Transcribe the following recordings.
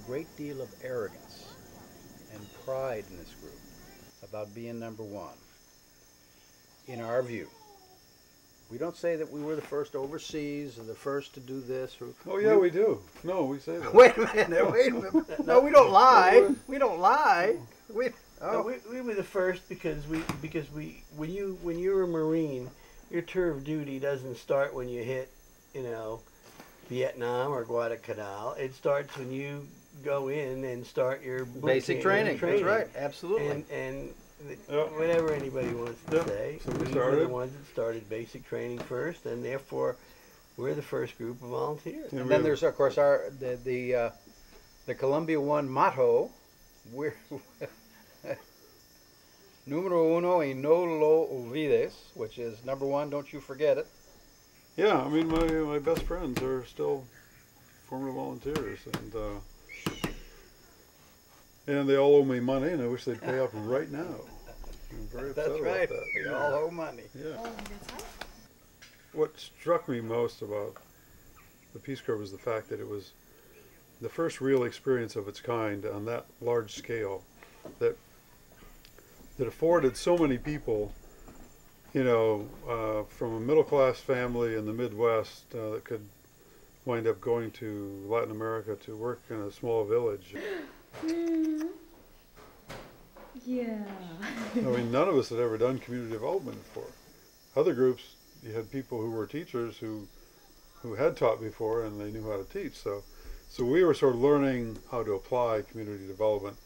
great deal of arrogance and pride in this group about being number one, in our view. We don't say that we were the first overseas or the first to do this. Or, Oh yeah, we do. No, we say that. wait a minute, wait a minute. No, we don't lie. We don't lie. We, No, we were the first because we when you're a Marine, your tour of duty doesn't start when you hit, Vietnam or Guadalcanal. It starts when you go in and start your basic training. That's right. Absolutely. And Yep. whatever anybody wants to Yep. say, So we we were started. the ones that started basic training first, and therefore we're the first group of volunteers. And then there's, of course, the Colombia I motto. We're Numero uno y no lo olvides, which is number one, don't you forget it. Yeah, I mean, my best friends are still former volunteers, and they all owe me money, and I wish they'd pay up right now. I'm very upset That's about right. that. We all owe money. Yeah. What struck me most about the Peace Corps was the fact that it was the first real experience of its kind on that large scale that afforded so many people, from a middle-class family in the Midwest that could wind up going to Latin America to work in a small village. Yeah. I mean, none of us had ever done community development before. Other groups, you had people who were teachers who had taught before and they knew how to teach. So we were sort of learning how to apply community development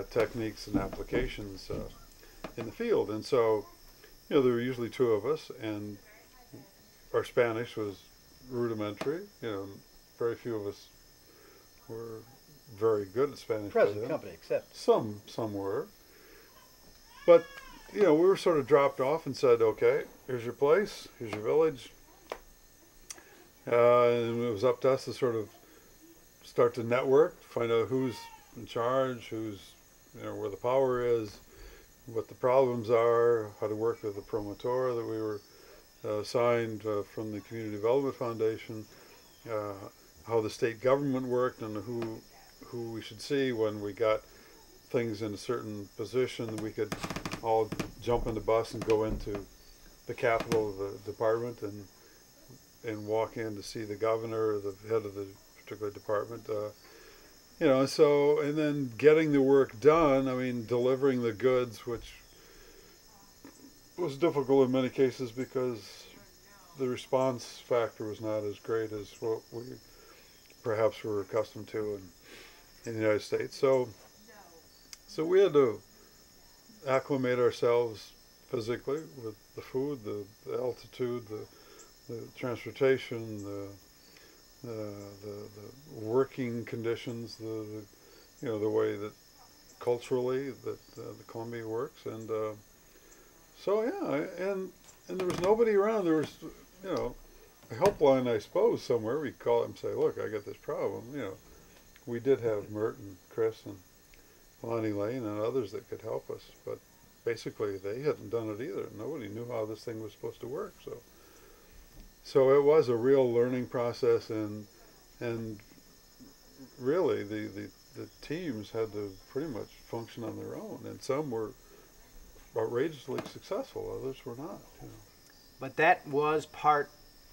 techniques and applications in the field. And so, there were usually two of us, and our Spanish was rudimentary. Very few of us were very good at Spanish. Present company, except some were. But, we were sort of dropped off and said, okay, here's your place, here's your village. And it was up to us to sort of start to network, find out who's in charge, who's, where the power is, what the problems are, how to work with the promotor that we were assigned from the Community Development Foundation, how the state government worked, and who we should see when we got things in a certain position. We could all jump in the bus and go into the capital of the department and walk in to see the governor or the head of the particular department. And then getting the work done, I mean, delivering the goods, which was difficult in many cases because the response factor was not as great as what we perhaps were accustomed to in the United States. So we had to acclimate ourselves physically with the food, the altitude, the transportation, the working conditions, the way that culturally that the Colombia works, and there was nobody around. There was a helpline, I suppose, somewhere. We call it and say, look, I got this problem. We did have Mert and Chris and Lonnie Lane and others that could help us, but basically they hadn't done it either. Nobody knew how this thing was supposed to work. So it was a real learning process, and really the teams had to pretty much function on their own, and some were outrageously successful, others were not. But that was part,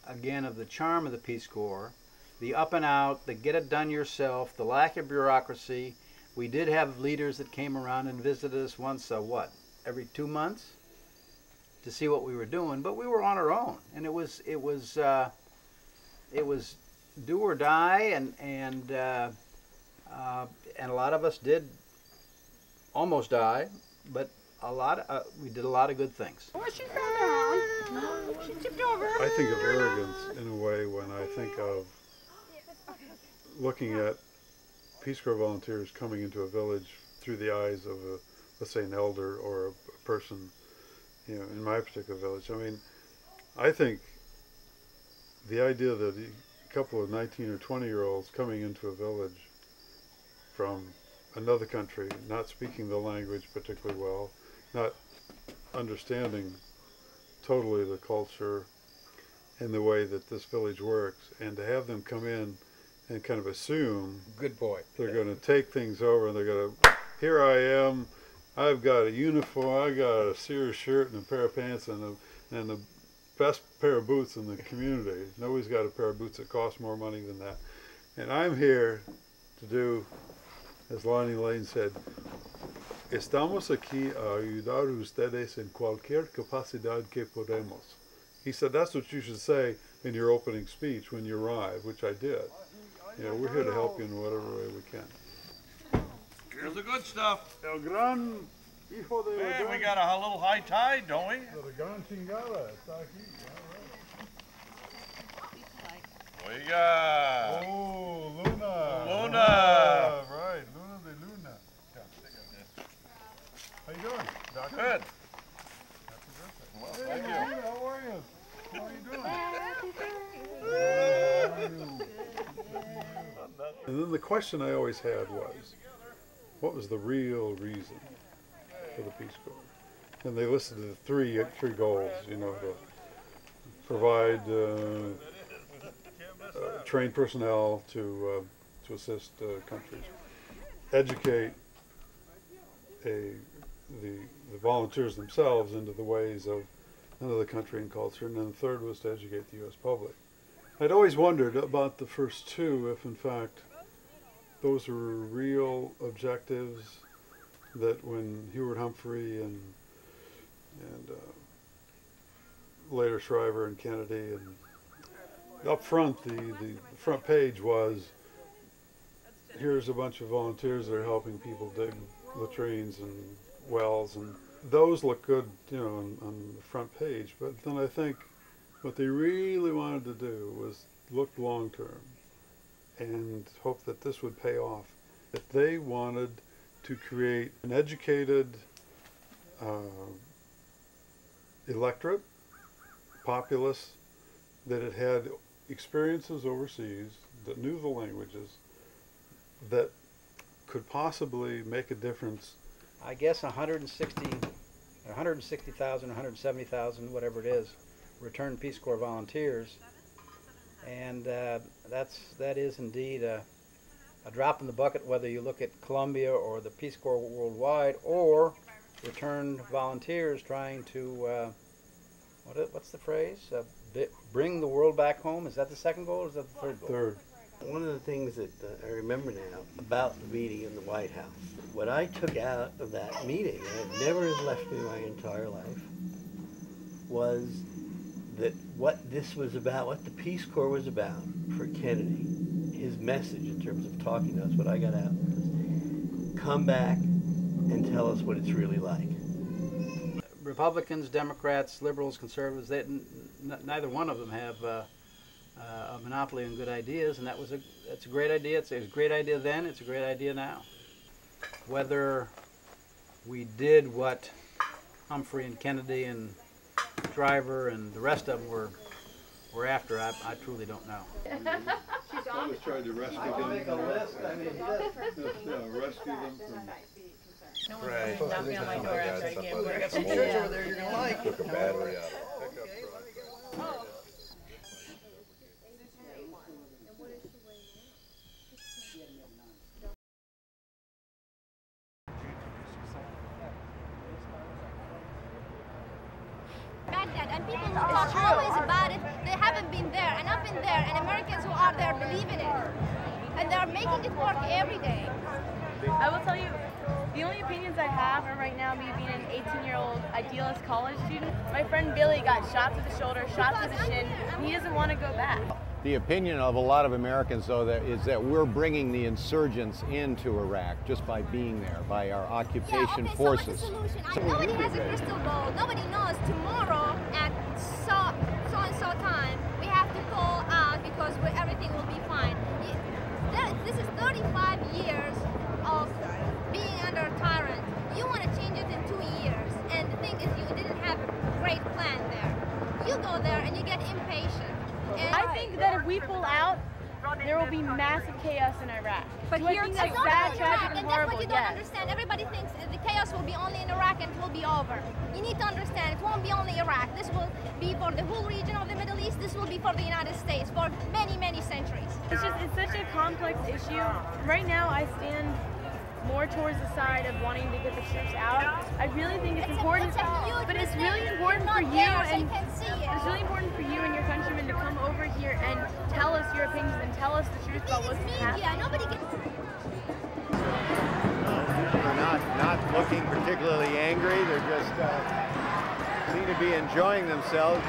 again, of the charm of the Peace Corps, the up and out, the get it done yourself, the lack of bureaucracy. We did have leaders that came around and visited us once, every 2 months to see what we were doing, but we were on our own, and it was do or die, and a lot of us did almost die, but we did a lot of good things. Oh, she fell down. She tipped over. I think of arrogance in a way when I think of looking at Peace Corps volunteers coming into a village through the eyes of let's say an elder or a person, in my particular village. I mean, I think the idea that a couple of 19 or 20-year-olds coming into a village from another country, not speaking the language particularly well, not understanding totally the culture and the way that this village works, and to have them come in and kind of assume Good boy. they're going to take things over, and they're going to, here I am, I've got a uniform, I got a Sears shirt and a pair of pants and the best pair of boots in the community. Nobody's got a pair of boots that cost more money than that. And I'm here to do, as Lonnie Lane said, estamos aquí a ayudar a ustedes en cualquier capacidad que podemos. He said that's what you should say in your opening speech when you arrive, which I did. You know, we're here to help you in whatever way we can. Here's the good stuff. El gran hijo de Hey, we got a little high tide, don't we? La gran chingada está aquí. What do you got? Oh, Luna. Luna. Right, Luna de Luna. How you doing, Doctor? Good. Well, Thank hey, you. Luna, how are you? How are you doing? And then the question I always had was, what was the real reason for the Peace Corps? And they listed the three goals, you know, to provide trained personnel to assist countries, educate the volunteers themselves into the ways of another country and culture, and then the third was to educate the U.S. public. I'd always wondered about the first two, if in fact those were real objectives, that when Hubert Humphrey and later Shriver and Kennedy, and up front, the front page was, here's a bunch of volunteers that are helping people dig latrines and wells, and those look good, you know, on the front page. But then I think what they really wanted to do was look long term and hope that this would pay off. That they wanted to create an educated electorate, populace, that had experiences overseas, that knew the languages, that could possibly make a difference. I guess 160,000, 170,000, whatever it is, returned Peace Corps volunteers, and that is indeed a drop in the bucket, whether you look at Colombia or the Peace Corps worldwide, or returned volunteers trying to what's the phrase? Bring the world back home. Is that the second goal, or is that the third goal? Third. One of the things that I remember now about the meeting in the White House, what I took out of that meeting, and it never has left me my entire life, was that what this was about, what the Peace Corps was about for Kennedy, his message in terms of talking to us, what I got out was, come back and tell us what it's really like. Republicans, Democrats, liberals, conservatives, neither one of them have a monopoly on good ideas, and that's a great idea. It's a great idea then, it's a great idea now. Whether we did what Humphrey and Kennedy and Shriver and the rest of them were after, I truly don't know. I always tried to rescue them. Make a list. I mean, rescue them from. No one's gonna knock me on my door after I get I got some church over there you're gonna like. Took a battery out. Baghdad, and people who talk always about it, they haven't been there, and I've been there, and Americans who are there believe in it, and they're making it work every day. I will tell you, the only opinions I have are right now me being an 18-year-old idealist college student. My friend Billy got shot to the shoulder, shot to the shin, and he doesn't want to go back. The opinion of a lot of Americans, though, is that we're bringing the insurgents into Iraq just by being there, by our occupation forces. So what's the solution? Nobody has a crystal ball. Nobody knows tomorrow at so-and-so time we have to pull out because everything will be fine. This is 35 years of being under a tyrant. You want to change it in 2 years, and the thing is you didn't have a great plan there. You go there and you get impatient. And I think that if we pull out, there will be massive chaos in Iraq. But Do I here think it's that's not sad, in tragic, Iraq, and and that's horrible? what you don't Yes. understand. Everybody thinks the chaos will be only in Iraq and it will be over. You need to understand it won't be only Iraq. This will be for the whole region of the Middle East. This will be for the United States for many, many centuries. It's such a complex issue. Right now, I stand more towards the side of wanting to get the troops out. I really think it's important, but it's really important for you, and it's really important for you and your countrymen to come over here and tell us your opinions and tell us the truth about what's happening. Yeah, nobody can. People are not looking particularly angry. They're just seem to be enjoying themselves.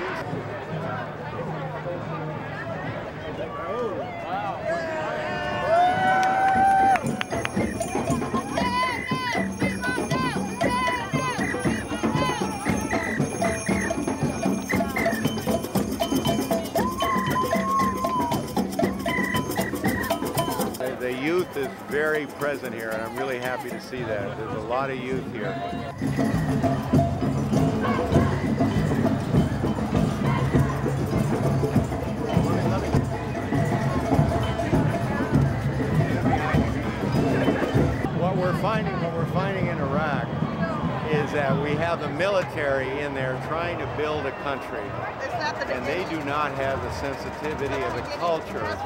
The youth is very present here, and I'm really happy to see that. There's a lot of youth here. What we're finding in Iraq is that we have the military in there trying to build a country, and they do not have the sensitivity of the culture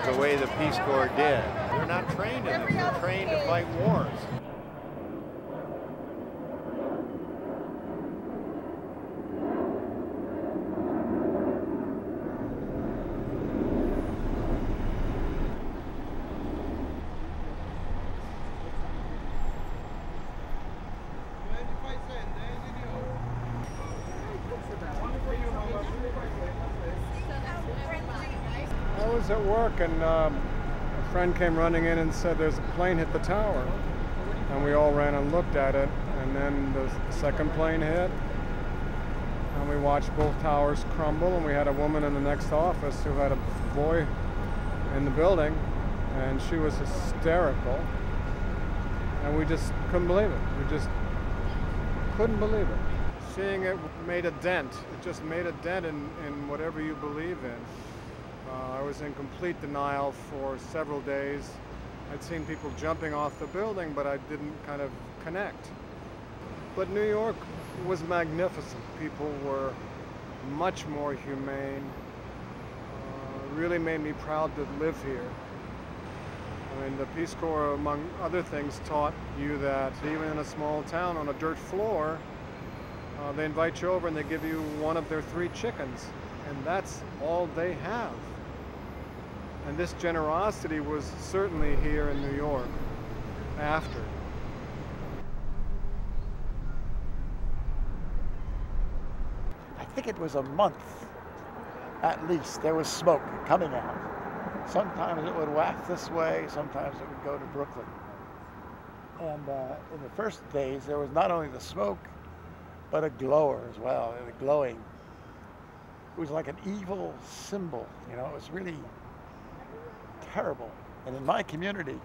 the way the Peace Corps did. They're not trained in this. They're trained to fight wars. I was at work and a friend came running in and said there's a plane hit the tower. And we all ran and looked at it, and then the second plane hit. And we watched both towers crumble, and we had a woman in the next office who had a boy in the building, and she was hysterical. And we just couldn't believe it. We just couldn't believe it. Seeing it made a dent. It just made a dent in whatever you believe in. I was in complete denial for several days. I'd seen people jumping off the building, but I didn't kind of connect. But New York was magnificent. People were much more humane. Really made me proud to live here. I mean, the Peace Corps, among other things, taught you that even in a small town on a dirt floor, they invite you over and they give you one of their 3 chickens, and that's all they have. And this generosity was certainly here in New York after. I think it was a month, at least, there was smoke coming out. Sometimes it would waft this way, sometimes it would go to Brooklyn. And in the first days, there was not only the smoke, but a glower as well, glowing. It was like an evil symbol, you know, it was really terrible. And in my community,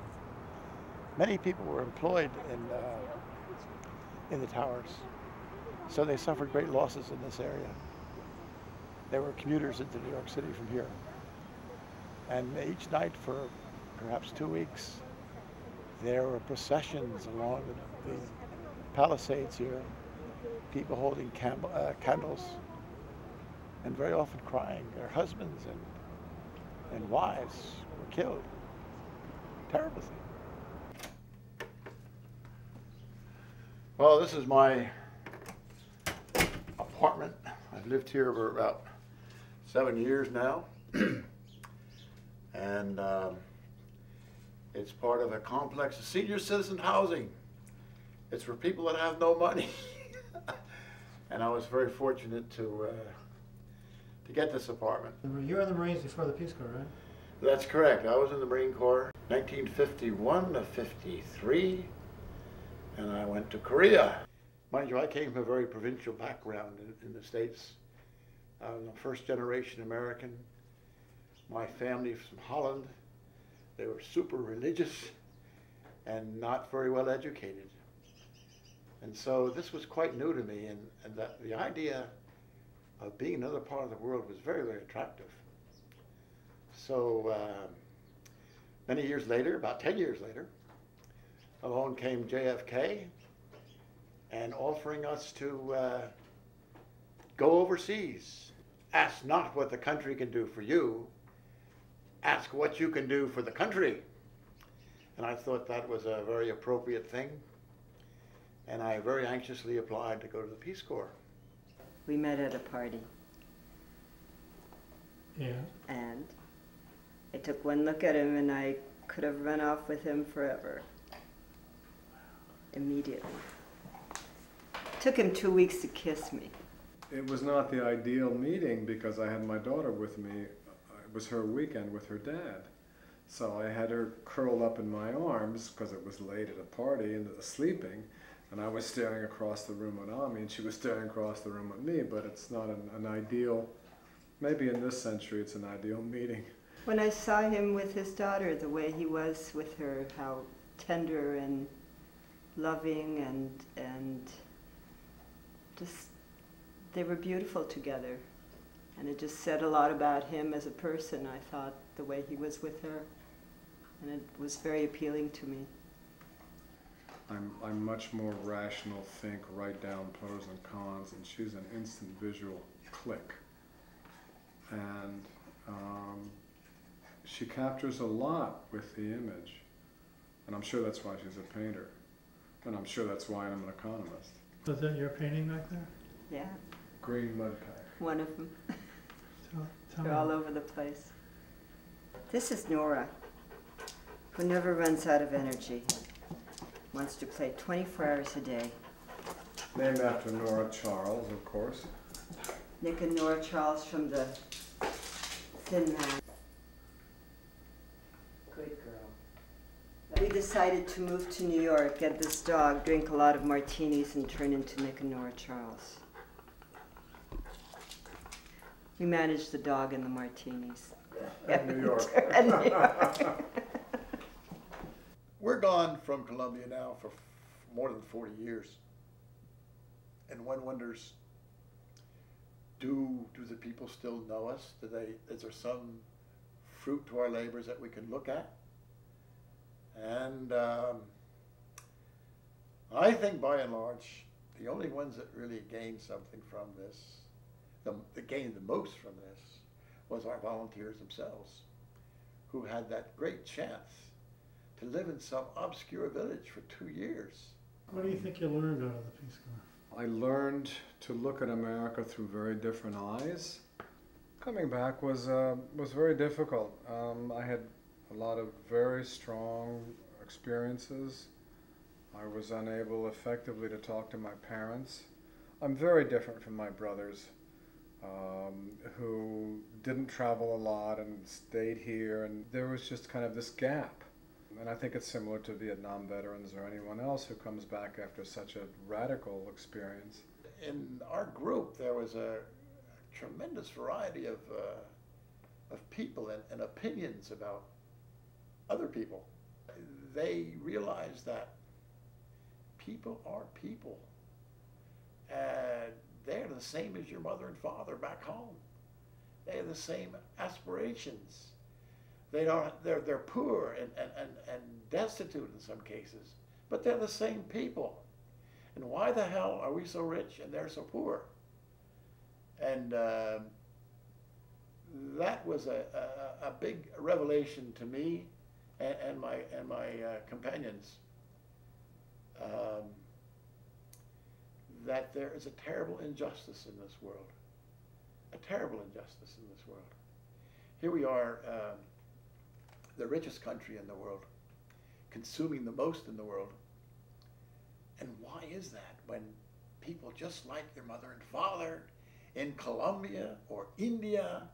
many people were employed in the towers, so they suffered great losses in this area. There were commuters into New York City from here. And each night for perhaps 2 weeks, there were processions along the Palisades here, people holding candles, and very often crying. Their husbands and wives were killed. Terrible thing. Well, this is my apartment. I've lived here for about 7 years now. And it's part of a complex of senior citizen housing. It's for people that have no money. And I was very fortunate to get this apartment. You were in the Marines before the Peace Corps, right? That's correct. I was in the Marine Corps 1951 to 53, and I went to Korea. Mind you, I came from a very provincial background in the States. I'm a first-generation American. My family from Holland, they were super religious and not very well educated. And so this was quite new to me, and that the idea of being in another part of the world was very, very attractive. So Many years later, about 10 years later, along came JFK and offering us to go overseas. Ask not what the country can do for you, ask what you can do for the country. And I thought that was a very appropriate thing, and I very anxiously applied to go to the Peace Corps. We met at a party. Yeah. And I took one look at him and I could have run off with him forever. Immediately. Took him 2 weeks to kiss me. It was not the ideal meeting because I had my daughter with me. It was her weekend with her dad. So I had her curled up in my arms because it was late at a party and sleeping. And I was staring across the room at Ami and she was staring across the room at me, but it's not an ideal, maybe in this century it's an ideal meeting. When I saw him with his daughter, the way he was with her, how tender and loving and just, they were beautiful together. And it just said a lot about him as a person, I thought, the way he was with her. And it was very appealing to me. I'm much more rational, think, write down pros and cons, and she's an instant visual click. And she captures a lot with the image. And I'm sure that's why she's a painter. And I'm sure that's why I'm an economist. Was that your painting back there? Yeah. Green mud pack. One of them. Tell They're me. all over the place. This is Nora, who never runs out of energy. Wants to play 24 hours a day. Named after Nora Charles, of course. Nick and Nora Charles from the Thin Man. Good girl. We decided to move to New York, get this dog, drink a lot of martinis, and turn into Nick and Nora Charles. We managed the dog and the martinis. New York. And New York. We're gone from Colombia now for more than 40 years. And one wonders, do the people still know us? Is there some fruit to our labors that we can look at? And I think by and large, the only ones that really gained something from this, that gained the most from this, was our volunteers themselves, who had that great chance to live in some obscure village for 2 years. What do you think you learned out of the Peace Corps? I learned to look at America through very different eyes. Coming back was very difficult. I had a lot of very strong experiences. I was unable effectively to talk to my parents. I'm very different from my brothers, who didn't travel a lot and stayed here, and there was just kind of this gap. And I think it's similar to Vietnam veterans or anyone else who comes back after such a radical experience. In our group, there was a tremendous variety of people and opinions about other people. They realized that people are people. They're the same as your mother and father back home. They have the same aspirations. They're poor and destitute in some cases, but they're the same people. And why the hell are we so rich and they're so poor? And that was a big revelation to me and my companions, that there is a terrible injustice in this world, a terrible injustice in this world. Here we are, the richest country in the world, consuming the most in the world. And why is that when people just like their mother and father in Colombia or India,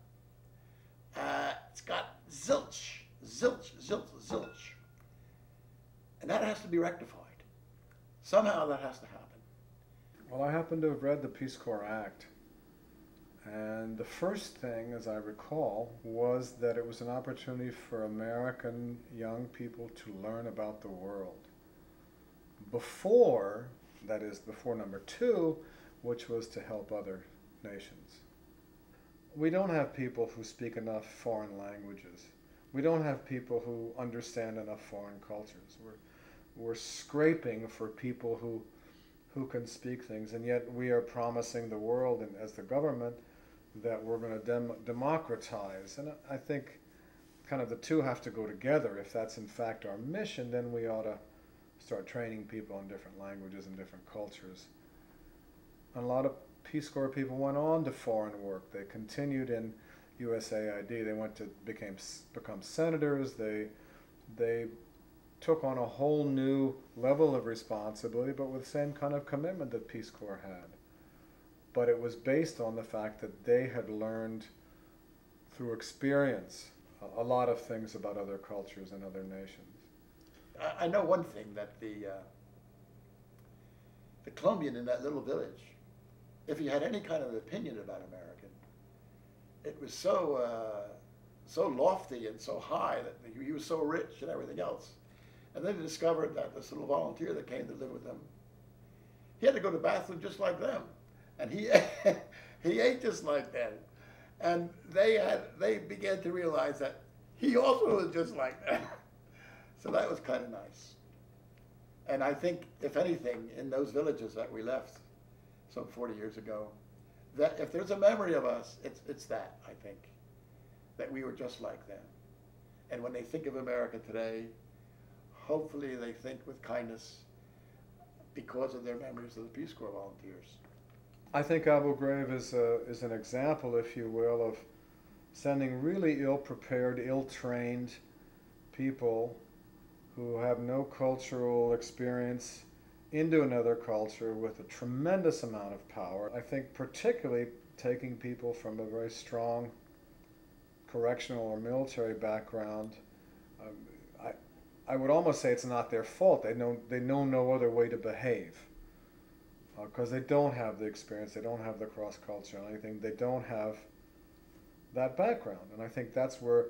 it's got zilch, zilch, zilch, zilch. And that has to be rectified. Somehow that has to happen. Well, I happen to have read the Peace Corps Act. And the first thing, as I recall, was that it was an opportunity for American young people to learn about the world. Before, that is, before number 2, which was to help other nations. We don't have people who speak enough foreign languages. We don't have people who understand enough foreign cultures. We're scraping for people who can speak things, and yet we are promising the world and as the government that we're going to democratize. And I think kind of the two have to go together. If that's in fact our mission, then we ought to start training people in different languages and different cultures. And a lot of Peace Corps people went on to foreign work. They continued in USAID. They went to become senators. They took on a whole new level of responsibility, but with the same kind of commitment that Peace Corps had. But it was based on the fact that they had learned through experience a lot of things about other cultures and other nations. I know one thing, that the Colombian in that little village, if he had any kind of opinion about American, it was so lofty and so high that he was so rich and everything else. And then he discovered that this little volunteer that came to live with them, he had to go to the bathroom just like them, and he he ate just like them, and they began to realize that he also was just like them. So that was kind of nice. And I think, if anything, in those villages that we left some 40 years ago, that if there's a memory of us, it's that, I think, that we were just like them. And when they think of America today, hopefully they think with kindness because of their memories of the Peace Corps volunteers. I think Abu Ghraib is an example, if you will, of sending really ill-prepared, ill-trained people who have no cultural experience into another culture with a tremendous amount of power. I think particularly taking people from a very strong correctional or military background, I would almost say it's not their fault. They know no other way to behave because they don't have the experience, they don't have the cross-culture or anything, they don't have that background. And I think that's where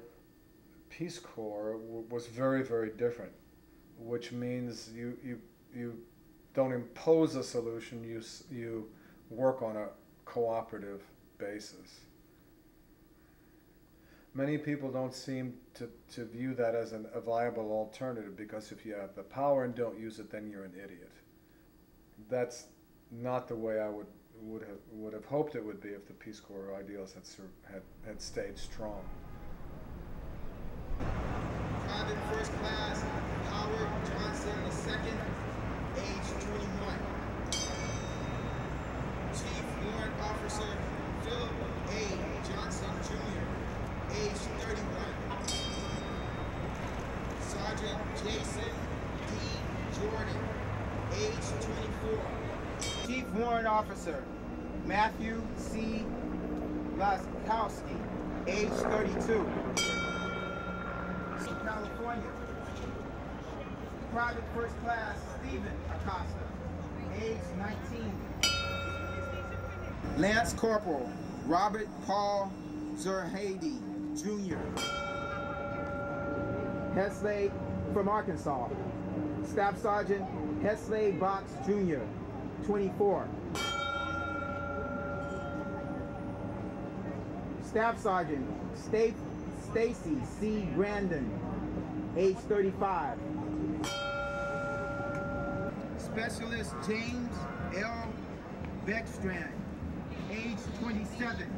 Peace Corps was very, very different, which means you don't impose a solution, you work on a cooperative basis. Many people don't seem to view that as a viable alternative, because if you have the power and don't use it, then you're an idiot. That's not the way I would have hoped it would be if the Peace Corps ideals had stayed strong. Private First Class Howard Johnson II, age 21. Chief Warrant Officer Philip A. Johnson Jr., age 31. Sergeant Jason D. Jordan, age 24. Chief Warrant Officer Matthew C. Laskowski, age 32. California. Private First Class Stephen Acosta, age 19. Lance Corporal Robert Paul Zerhady, Jr. Hesley from Arkansas. Staff Sergeant Hesley Box, Jr., 24. Staff Sergeant Stacy C. Brandon, age 35. Specialist James L. Beckstrand, age 27.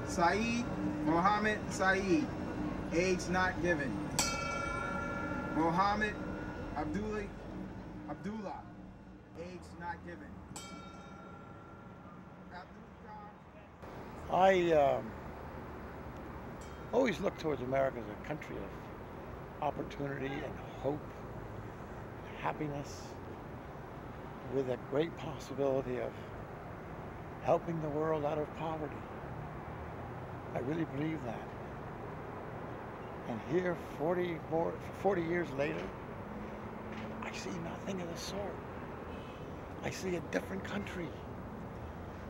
Saeed Mohammed Saeed, age not given. Mohammed Abdullah, age not given. I always look towards America as a country of opportunity and hope and happiness, with a great possibility of helping the world out of poverty. I really believe that. And here, 40 years later, I see nothing of the sort. I see a different country.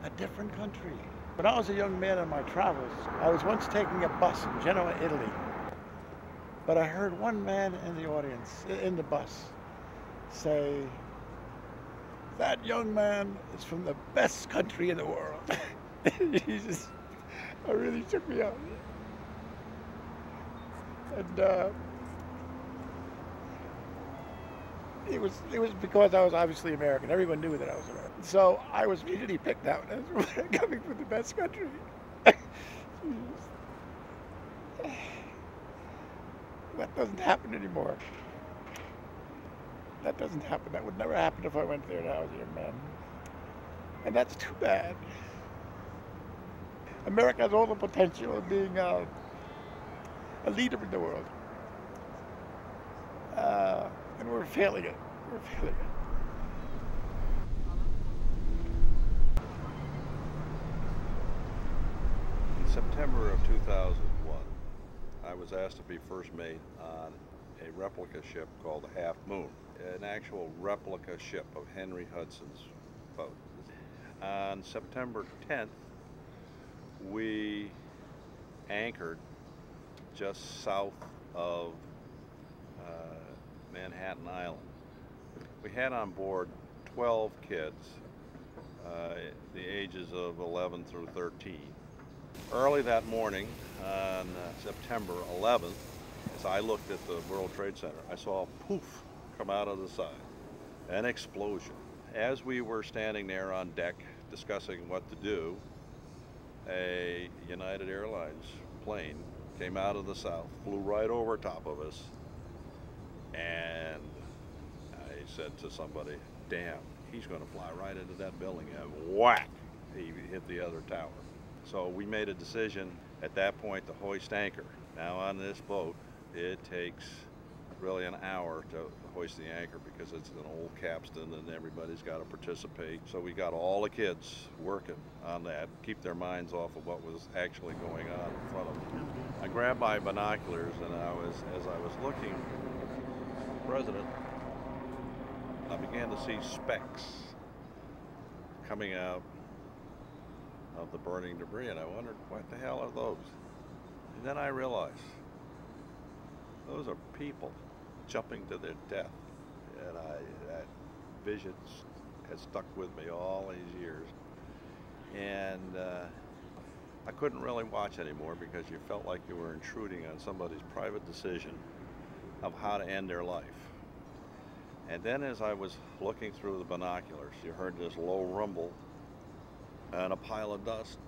A different country. When I was a young man on my travels, I was once taking a bus in Genoa, Italy. But I heard one man in the audience, in the bus, say, "That young man is from the best country in the world." It really took me out. And it was because I was obviously American. Everyone knew that I was American. So I was immediately picked out as coming from the best country. That doesn't happen anymore. That doesn't happen. That would never happen if I went there and I was a young man. And that's too bad. America has all the potential of being a leader in the world. And we're failing it. We're failing it. In September of 2001, I was asked to be first mate on a replica ship called the Half Moon, an actual replica ship of Henry Hudson's boat. On September 10th, we anchored just south of Manhattan Island. We had on board 12 kids, the ages of 11 through 13. Early that morning, on September 11th, as I looked at the World Trade Center, I saw a poof come out of the side, an explosion. As we were standing there on deck discussing what to do, a United Airlines plane came out of the south, flew right over top of us, and I said to somebody, damn, he's going to fly right into that building, and whack, he hit the other tower. So we made a decision at that point to hoist anchor. Now on this boat, it takes really an hour to hoist the anchor because it's an old capstan and everybody's got to participate. So we got all the kids working on that, keep their minds off of what was actually going on in front of them. I grabbed my binoculars and as I was looking at the president, I began to see specks coming out of the burning debris, and I wondered, what the hell are those? And then I realized, those are people jumping to their death. And that vision has stuck with me all these years. And I couldn't really watch anymore because you felt like you were intruding on somebody's private decision of how to end their life. And then as I was looking through the binoculars, you heard this low rumble and a pile of dust,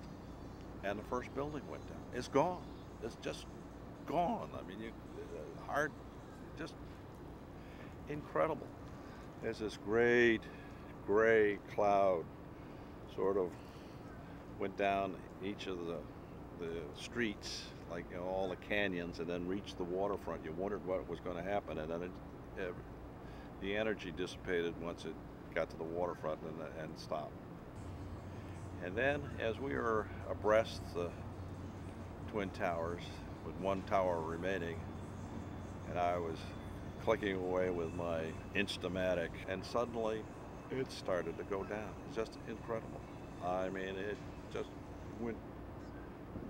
and the first building went down. It's gone. It's just gone. I mean, just incredible. There's this great gray cloud sort of went down each of the streets, like all the canyons, and then reached the waterfront. You wondered what was going to happen, and then the energy dissipated once it got to the waterfront and stopped. And then, as we were abreast the Twin Towers, with one tower remaining, and I was clicking away with my Instamatic, and suddenly it started to go down. It's just incredible. I mean, it just went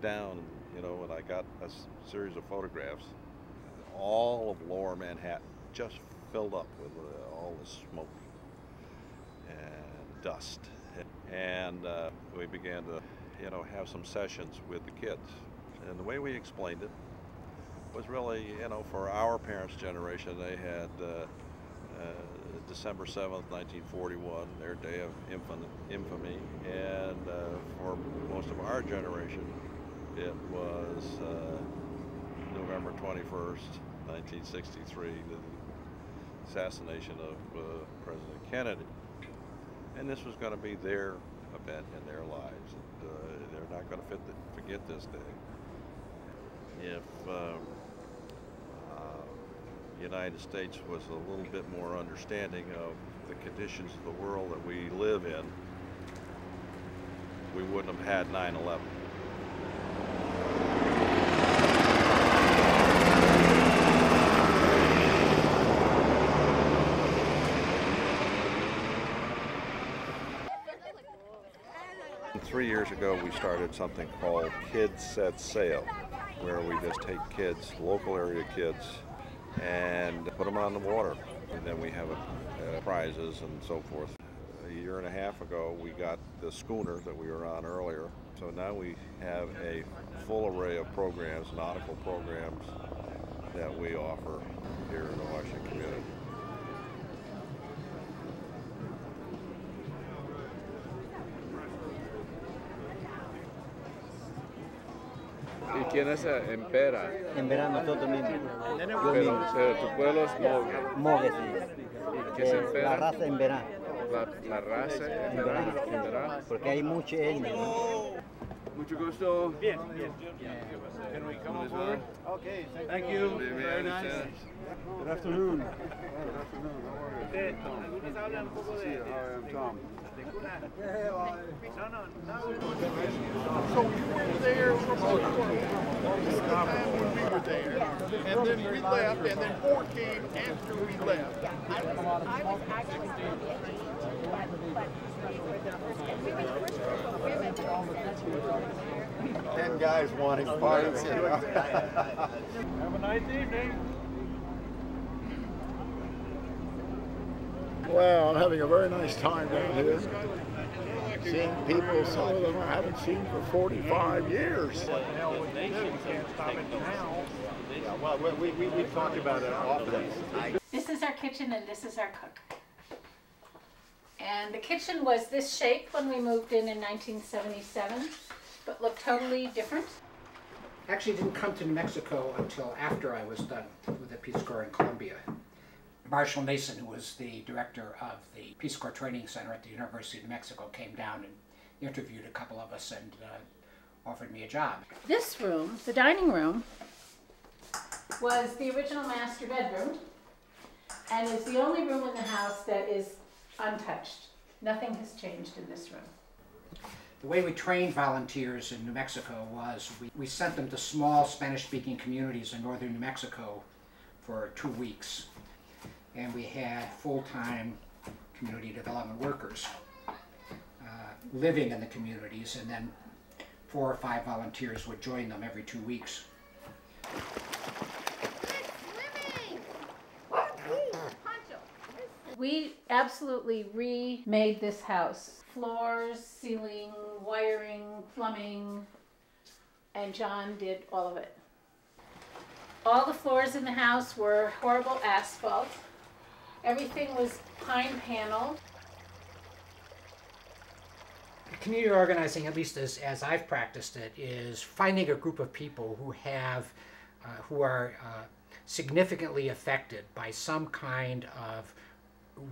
down, you know, and I got a series of photographs. All of lower Manhattan just filled up with all the smoke and dust. And we began to, you know, have some sessions with the kids. And the way we explained it was really, you know, for our parents' generation, they had December 7th, 1941, their day of infamy. And for most of our generation, it was November 21st, 1963, the assassination of President Kennedy. And this was going to be their event in their lives. And, they're not going to forget this day. If the United States was a little bit more understanding of the conditions of the world that we live in, we wouldn't have had 9/11. Three years ago, we started something called Kids Set Sail, where we just take kids, local area kids, and put them on the water. And then we have prizes and so forth. A year and a half ago, we got the schooner that we were on earlier. So now we have a full array of programs, nautical programs, that we offer here in the Washington community. ¿Y quién es en Pera? En verano nosotros mismos. Pero tu pueblo es Mogue. Mogue, sí. ¿Y qué es en Pera? La raza en verano. La raza en verano. En verano. Porque hay mucha etnia, ¿no? Mucho gusto. Bien, bien. Can we come over? Okay, thank you. Very nice. Good afternoon. Good afternoon. How are you? Algunos hablan un poco de... Hi, I'm Tom. No, no. So you were there from the time when we were there, and then we left, and then 4 came after we left. I was actually still the but we were the first group of women there. 10 guys wanting parties. Have a nice evening. Well, I'm having a very nice time down here. Seeing people, some of them I haven't seen for 45 years. Yeah, well, we've talked about it often. This is our kitchen and this is our cook. And the kitchen was this shape when we moved in 1977, but looked totally different. Actually didn't come to New Mexico until after I was done with the Peace Corps in Colombia. Marshall Nason, who was the director of the Peace Corps Training Center at the University of New Mexico, came down and interviewed a couple of us and offered me a job. This room, the dining room, was the original master bedroom and is the only room in the house that is untouched. Nothing has changed in this room. The way we trained volunteers in New Mexico was we sent them to small Spanish-speaking communities in northern New Mexico for 2 weeks. And we had full-time community development workers living in the communities, and then 4 or 5 volunteers would join them every 2 weeks. We absolutely remade this house. Floors, ceiling, wiring, plumbing, and John did all of it. All the floors in the house were horrible asphalt. Everything was pine panel. Community organizing, at least as I've practiced it, is finding a group of people who are significantly affected by some kind of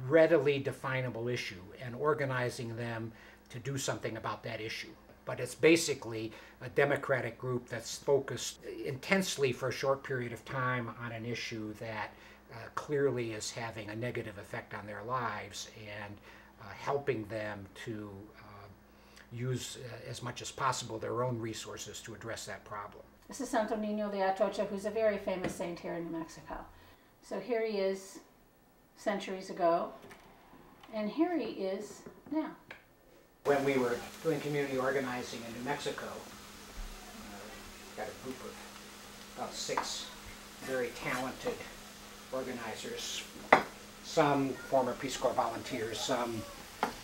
readily definable issue and organizing them to do something about that issue. But it's basically a democratic group that's focused intensely for a short period of time on an issue that clearly is having a negative effect on their lives, and helping them to use as much as possible their own resources to address that problem. This is Santo Niño de Atocha, who's a very famous saint here in New Mexico. So here he is centuries ago, and here he is now. When we were doing community organizing in New Mexico, got a group of about 6 very talented organizers, some former Peace Corps volunteers, some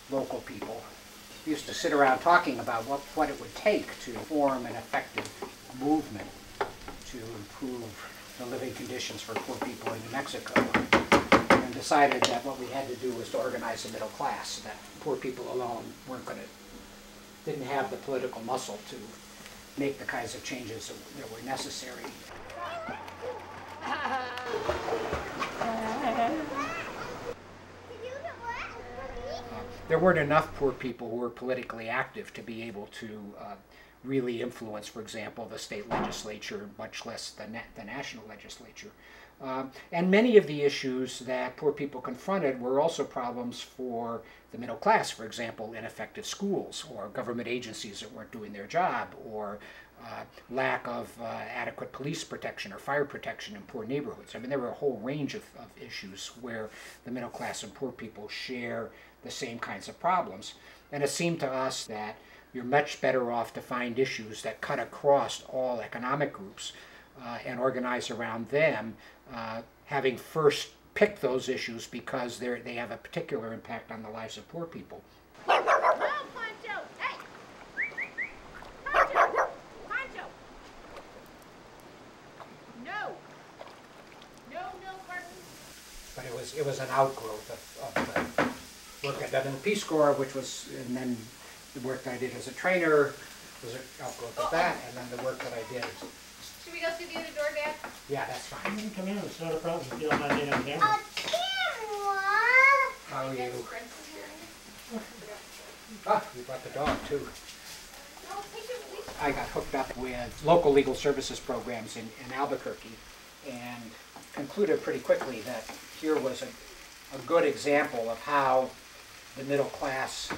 local people. We used to sit around talking about what it would take to form an effective movement to improve the living conditions for poor people in New Mexico, and decided that what we had to do was to organize the middle class, that poor people alone didn't have the political muscle to make the kinds of changes that were necessary. There weren't enough poor people who were politically active to be able to really influence, for example, the state legislature, much less the national legislature. And many of the issues that poor people confronted were also problems for the middle class, for example, ineffective schools, or government agencies that weren't doing their job, or lack of adequate police protection or fire protection in poor neighborhoods. I mean, there were a whole range of issues where the middle class and poor people share the same kinds of problems. And it seemed to us that you're much better off to find issues that cut across all economic groups and organize around them, having first picked those issues because they have a particular impact on the lives of poor people. it was an outgrowth of the work I'd done in the Peace Corps, which was, and then the work that I did as a trainer was an outgrowth of that, and then the work that I did. Should we go through the other door, Dad? Yeah, that's fine. You can come in, it's not a problem if you don't mind being on camera. How are you? Ah, you brought the dog too. I got hooked up with local legal services programs in Albuquerque and concluded pretty quickly that here was a good example of how the middle class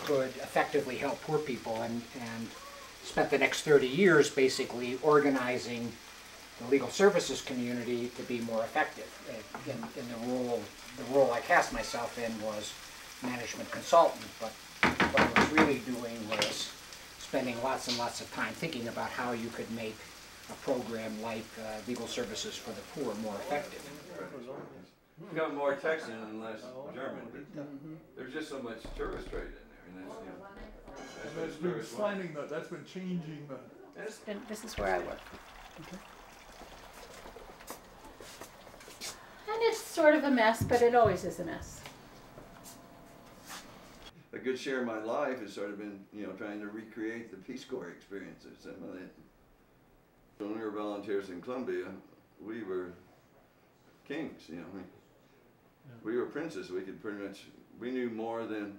could effectively help poor people, and spent the next 30 years basically organizing the legal services community to be more effective. In the role I cast myself in was management consultant, but what I was really doing was spending lots and lots of time thinking about how you could make a program like legal services for the poor more effective. We've got more Texan and less German, but there's just so much tourist trade in there, and that's, That's been finding that. That's been changing the. And this is where I work. Okay. And it's sort of a mess, but it always is a mess. a good share of my life has sort of been, trying to recreate the Peace Corps experiences. When we were volunteers in Colombia, we were kings, We were princes. We could pretty much, we knew more than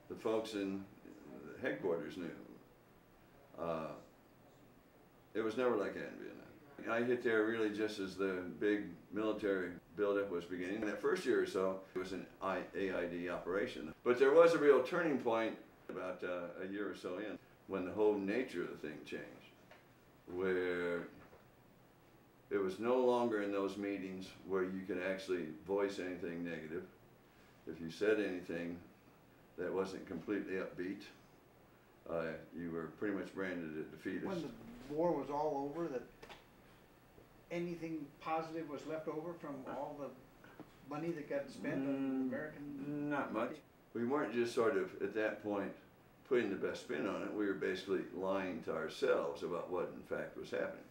the folks in the headquarters knew. It was never like that in Vietnam. I hit there really just as the big military buildup was beginning. In that first year or so, it was an AID operation. But there was a real turning point about a year or so in when the whole nature of the thing changed, where it was no longer in those meetings where you could actually voice anything negative. If you said anything that wasn't completely upbeat, you were pretty much branded a defeatist. When the war was all over, that anything positive was left over from all the money that got spent on American? Not much. We weren't just sort of, at that point, putting the best spin on it. We were basically lying to ourselves about what in fact was happening.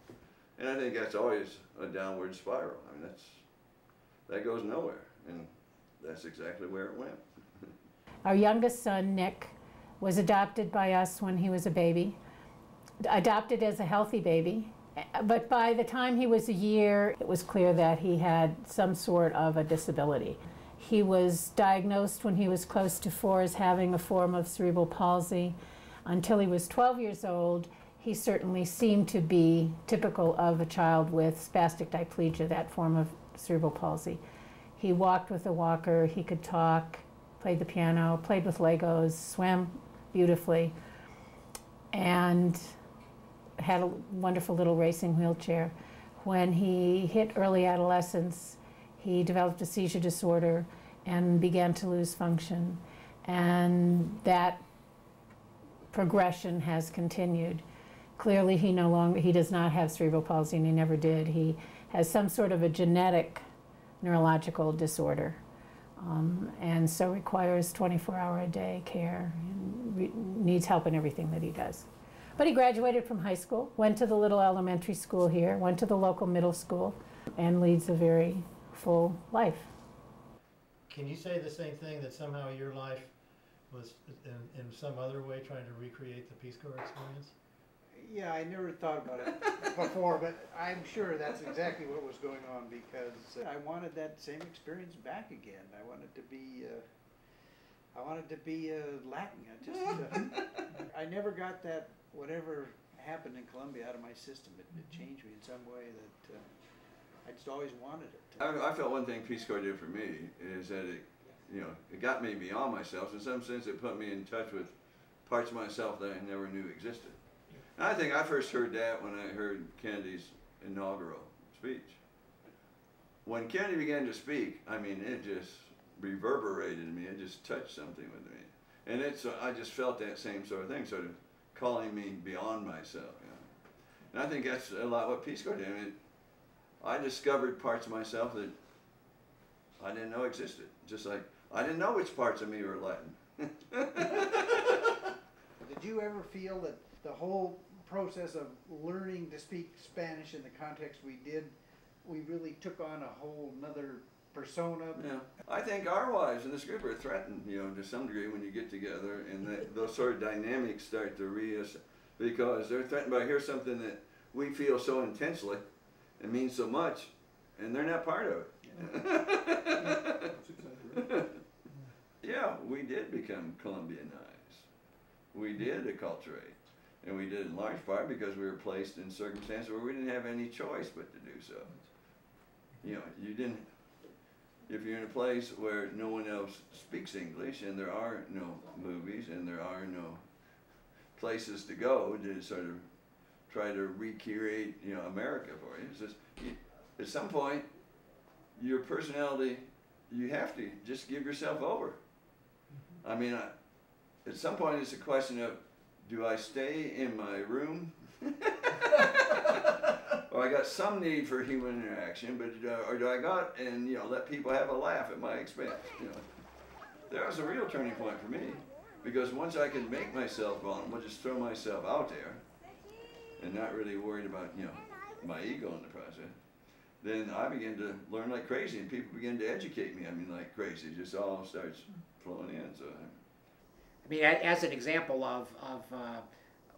And I think that's always a downward spiral. I mean, that goes nowhere. And that's exactly where it went. Our youngest son, Nick, was adopted by us when he was a baby. Adopted as a healthy baby. But by the time he was a year, it was clear that he had some sort of a disability. He was diagnosed when he was close to 4 as having a form of cerebral palsy. Until he was 12 years old, he certainly seemed to be typical of a child with spastic diplegia, that form of cerebral palsy. He walked with a walker, he could talk, played the piano, played with Legos, swam beautifully, and had a wonderful little racing wheelchair. When he hit early adolescence, he developed a seizure disorder and began to lose function. And that progression has continued. Clearly he does not have cerebral palsy, and he never did. He has some sort of a genetic neurological disorder, and so requires 24-hour-a-day care and needs help in everything that he does. But he graduated from high school, went to the little elementary school here, went to the local middle school, and leads a very full life. Can you say the same thing, that somehow your life was in some other way trying to recreate the Peace Corps experience? Yeah, I never thought about it before, but I'm sure that's exactly what was going on, because I wanted that same experience back again. I wanted to be Latin. I never got that, whatever happened in Colombia, out of my system. It changed me in some way that I just always wanted it. I felt one thing Peace Corps did for me is that it got me beyond myself. In some sense, it put me in touch with parts of myself that I never knew existed. And I think I first heard that when I heard Kennedy's inaugural speech. When Kennedy began to speak, I mean, it just reverberated in me. It just touched something with me. And I just felt that same sort of thing, sort of calling me beyond myself. And I think that's a lot what Peace Corps did. I mean, I discovered parts of myself that I didn't know existed. Just like I didn't know which parts of me were Latin. Did you ever feel that the whole process of learning to speak Spanish in the context we did, we really took on a whole nother persona. Yeah, I think our wives in this group are threatened, you know, to some degree when you get together, and those sort of dynamics start to because they're threatened by here's something that we feel so intensely and means so much, and they're not part of it. Yeah, we did become Colombianized. We did acculturate, and we did in large part because we were placed in circumstances where we didn't have any choice but to do so. You know, you didn't. If you're in a place where no one else speaks English and there are no movies and there are no places to go to sort of try to recreate, you know, America for you, it's just, at some point, your personality, you have to just give yourself over. I mean, at some point it's a question of, do I stay in my room? Or I got some need for human interaction, but or do I go out and, you know, let people have a laugh at my expense? You know, that was a real turning point for me, because once I could make myself vulnerable, just throw myself out there, and not really worried about, you know, my ego in the process, then I began to learn like crazy, and people began to educate me. I mean, like crazy, it just all starts flowing in. So, I mean, as an example of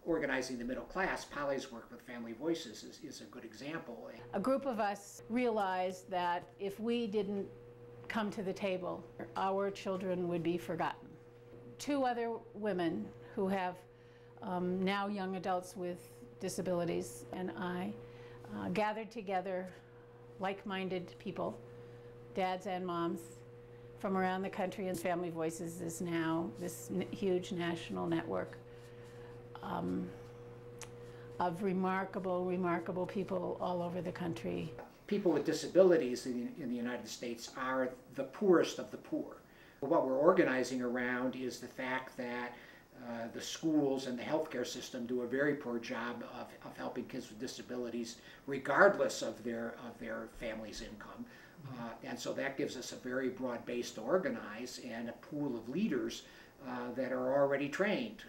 organizing the middle class, Polly's work with Family Voices is a good example. A group of us realized that if we didn't come to the table, our children would be forgotten. Two other women who have now young adults with disabilities and I gathered together like-minded people, dads and moms, from around the country, and Family Voices is now this huge national network of remarkable people all over the country. People with disabilities in the United States are the poorest of the poor. What we're organizing around is the fact that the schools and the healthcare system do a very poor job of helping kids with disabilities regardless of their family's income. And so that gives us a very broad base to organize and a pool of leaders that are already trained.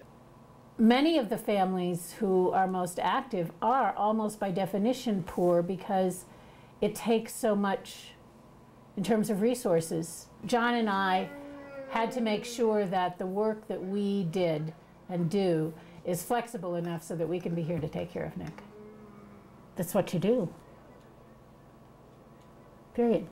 Many of the families who are most active are almost by definition poor because it takes so much in terms of resources. John and I had to make sure that the work that we did and do is flexible enough so that we can be here to take care of Nick. That's what you do. Period.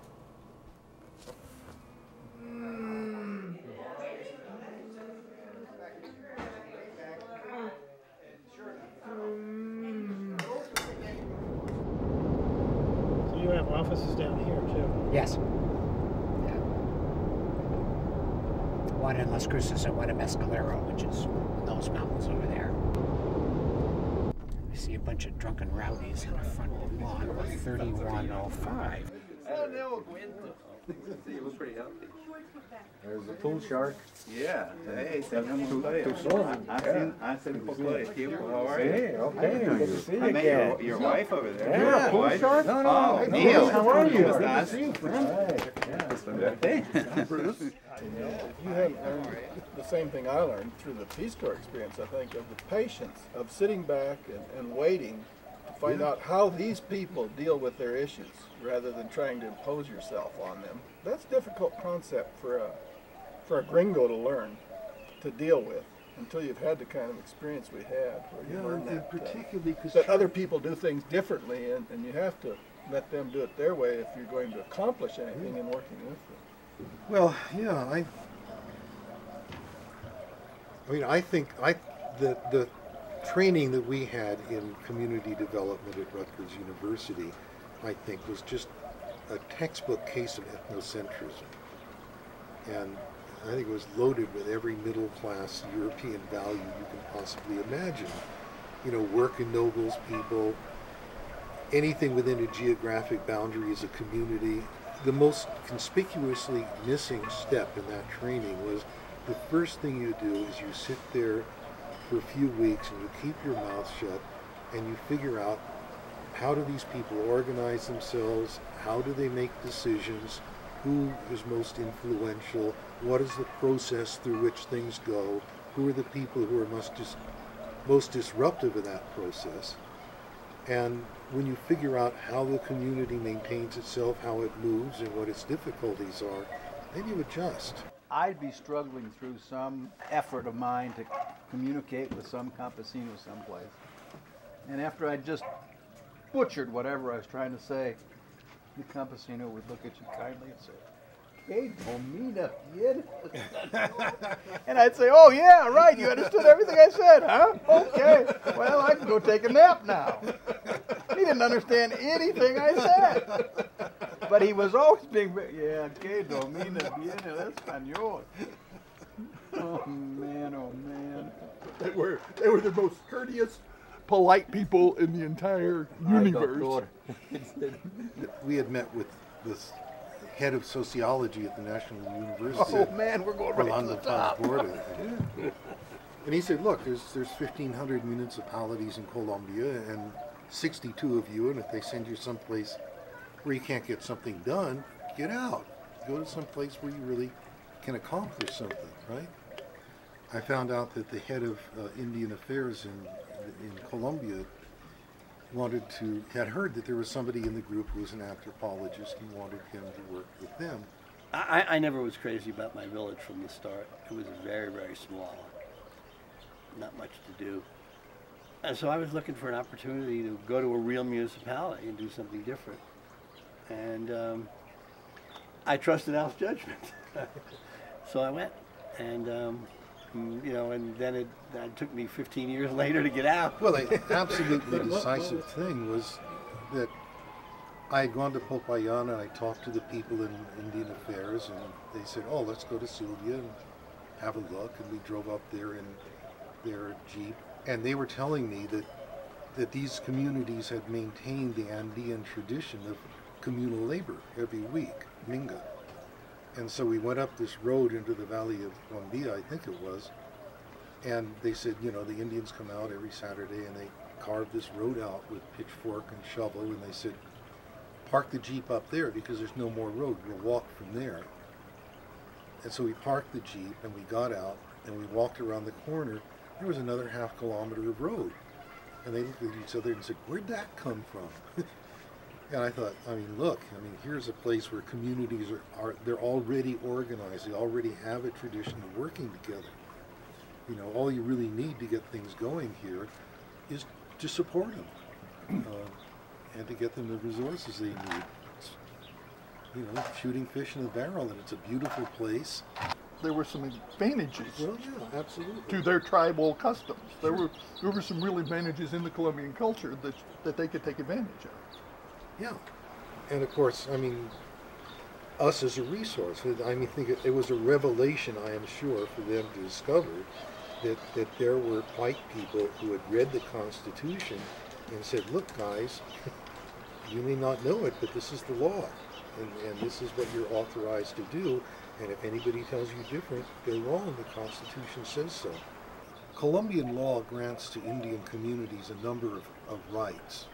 So you have offices down here too? Yes. One in Las Cruces and one in Mescalero, which is those mountains over there. I see a bunch of drunken rowdies in the front lawn of 3105. You look pretty healthy. There's a pool shark. Yeah. Hey, I said how are you? Hey, okay. Good to see you I met again. your wife over there. Yeah, pool shark? No, Oh, Neil. How are you? Good to see you, friend. Hey. Bruce. You have learned the same thing I learned through the Peace Corps experience, I think, of the patience of sitting back and waiting to find out how these people deal with their issues rather than trying to impose yourself on them. That's a difficult concept for a gringo to learn, to deal with, until you've had the kind of experience we had, where you learn that, particularly that other people do things differently, and you have to let them do it their way if you're going to accomplish anything in working with them. Well, yeah, I mean, I think the training that we had in community development at Rutgers University, I think, was just a textbook case of ethnocentrism. And I think it was loaded with every middle-class European value you can possibly imagine. You know, working nobles people, anything within a geographic boundary is a community. The most conspicuously missing step in that training was the first thing you do is you sit there for a few weeks and you keep your mouth shut and you figure out, how do these people organize themselves? How do they make decisions? Who is most influential? What is the process through which things go? Who are the people who are most disruptive of that process? And when you figure out how the community maintains itself, how it moves, and what its difficulties are, then you adjust. I'd be struggling through some effort of mine to communicate with some campesino someplace. And after I'd just butchered whatever I was trying to say, the campesino would look at you kindly and say, "Hey, domina bien." And I'd say, "Oh yeah, right, you understood everything I said, huh? Okay, well, I can go take a nap now." He didn't understand anything I said. But he was always being, "Yeah, que domina bien el español." Oh man, oh man. They were the most courteous, polite people in the entire universe. We had met with this head of sociology at the National University. Oh man, we're going right to the top. And he said, "Look, there's 1,500 municipalities in Colombia, and 62 of you, and if they send you someplace where you can't get something done, get out. Go to some place where you really can accomplish something," right? I found out that the head of Indian Affairs in Colombia had heard that there was somebody in the group who was an anthropologist and wanted him to work with them. I never was crazy about my village from the start. It was very, very small. Not much to do. And so I was looking for an opportunity to go to a real municipality and do something different. And I trusted Al's judgment. So I went. And, you know, and then it took me 15 years later to get out. Well, the absolutely decisive thing was that I had gone to Popayan and I talked to the people in Indian Affairs, and they said, "Oh, let's go to Sylvia and have a look." And we drove up there in their Jeep. And they were telling me that these communities had maintained the Andean tradition of communal labor every week, Minga. And so we went up this road into the valley of Colombia, I think it was, and they said, you know, the Indians come out every Saturday and they carve this road out with pitchfork and shovel, and they said, "Park the Jeep up there because there's no more road, we'll walk from there." And so we parked the Jeep and we got out and we walked around the corner. There was another half kilometer of road. And they looked at each other and said, "Where'd that come from?" And I thought, look, here's a place where communities they're already organized. They already have a tradition of working together. You know, all you really need to get things going here is to support them and to get them the resources they need. It's, you know, shooting fish in a barrel, and it's a beautiful place. There were some advantages absolutely. to their tribal customs. There were some real advantages in the Colombian culture that they could take advantage of. Yeah, and of course, us as a resource. Think it was a revelation, I am sure, for them to discover that there were white people who had read the Constitution and said, "Look, guys, you may not know it, but this is the law, and this is what you're authorized to do. And if anybody tells you different, they're wrong. The Constitution says so." Colombian law grants to Indian communities a number of rights.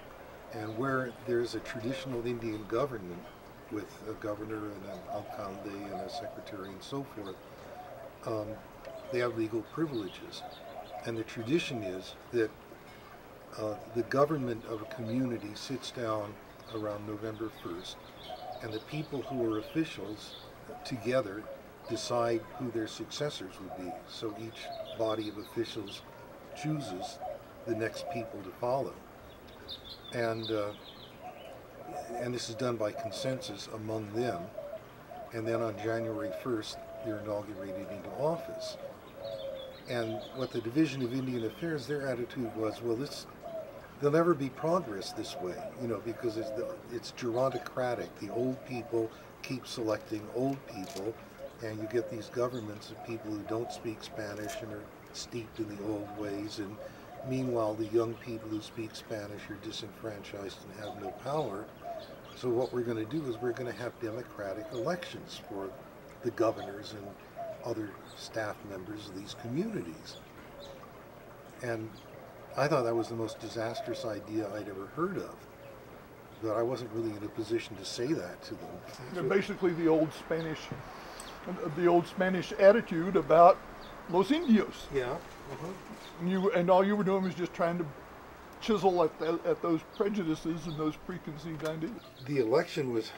And where there's a traditional Indian government with a governor and an alcalde and a secretary and so forth, they have legal privileges. And the tradition is that the government of a community sits down around November 1st, and the people who are officials together decide who their successors would be. So each body of officials chooses the next people to follow. And this is done by consensus among them. And then on January 1st, they're inaugurated into office. And what the Division of Indian Affairs, their attitude was, well, there'll never be progress this way, you know, because it's gerontocratic. The old people keep selecting old people, and you get these governments of people who don't speak Spanish and are steeped in the old ways, and meanwhile the young people who speak Spanish are disenfranchised and have no power. So what we're going to do is we're going to have democratic elections for the governors and other staff members of these communities. And I thought that was the most disastrous idea I'd ever heard of. But I wasn't really in a position to say that to them. They're basically the old Spanish attitude about Los Indios. Yeah. And all you were doing was just trying to chisel at those prejudices and those preconceived ideas. The election was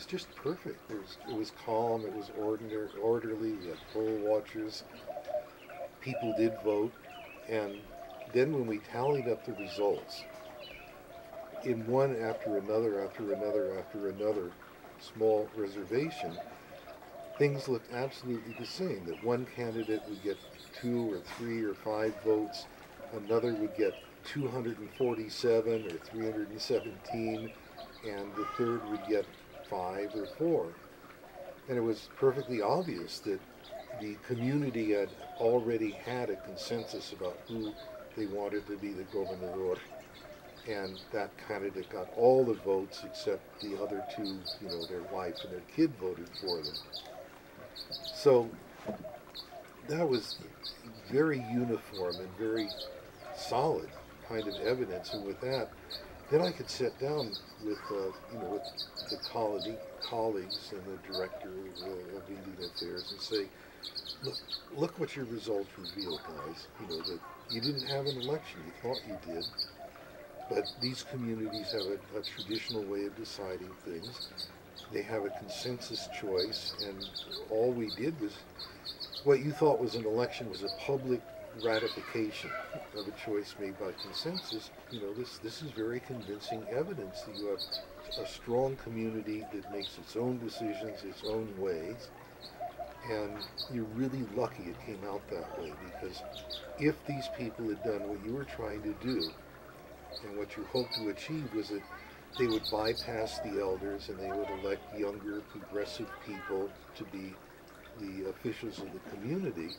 just perfect. It was calm, it was orderly, we had poll watchers, people did vote, and then when we tallied up the results, in one after another small reservation, things looked absolutely the same, that one candidate would get 2 or 3 or 5 votes, another would get 247 or 317, and the third would get 5 or 4. And it was perfectly obvious that the community had already had a consensus about who they wanted to be the gobernador, and that candidate got all the votes except the other 2, their wife and their kid voted for them. So that was very uniform and very solid kind of evidence, and with that, then I could sit down with with the colleagues and the director of Indian Affairs and say, look what your results reveal, guys. That you didn't have an election, you thought you did, but these communities have a traditional way of deciding things. They have a consensus choice, and all we did was, what you thought was an election was a public ratification of a choice made by consensus. This is very convincing evidence that you have a strong community that makes its own decisions, its own ways, and you're really lucky it came out that way, because if these people had done what you were trying to do, and what you hoped to achieve was that they would bypass the elders and they would elect younger, progressive people to be the officials of the community,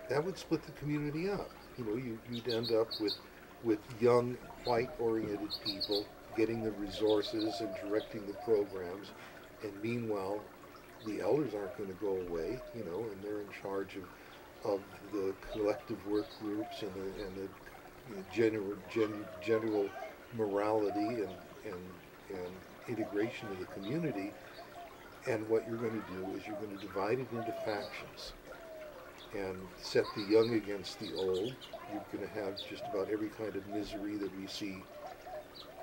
that would split the community up. You'd end up with young, white-oriented people getting the resources and directing the programs, and meanwhile, the elders aren't going to go away, and they're in charge of the collective work groups and the general morality and integration of the community. And what you're going to do is you're going to divide it into factions and set the young against the old. You're going to have just about every kind of misery that we see,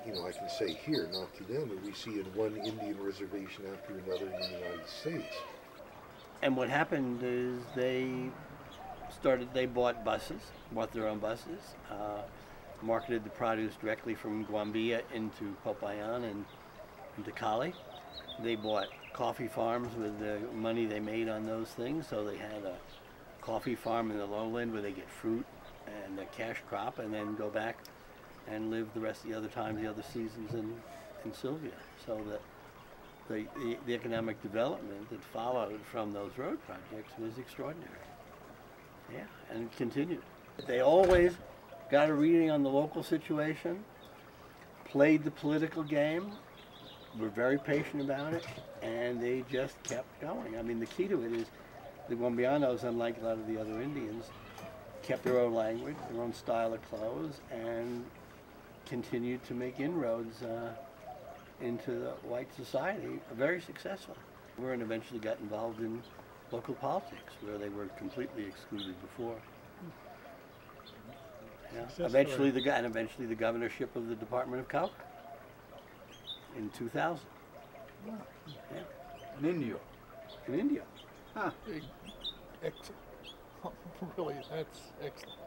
I can say here, not to them, but we see in one Indian reservation after another in the United States. And what happened is they bought their own buses, marketed the produce directly from Colombia into Popayan and into Cali. They bought coffee farms with the money they made on those things, so they had a coffee farm in the lowland where they get fruit and a cash crop, and then go back and live the rest of the other times, the other seasons in Sylvia. So that the economic development that followed from those road projects was extraordinary. Yeah, and it continued. They always got a reading on the local situation, played the political game, were very patient about it, and they just kept going. I mean, the key to it is the Colombianos, unlike a lot of the other Indians, kept their own language, their own style of clothes, and continued to make inroads into the white society, very successful. And eventually got involved in local politics, where they were completely excluded before. Yeah. Eventually the governorship of the Department of Cauca in 2000. Wow. Yeah. In India. In India. Huh. Excellent. Really, that's excellent.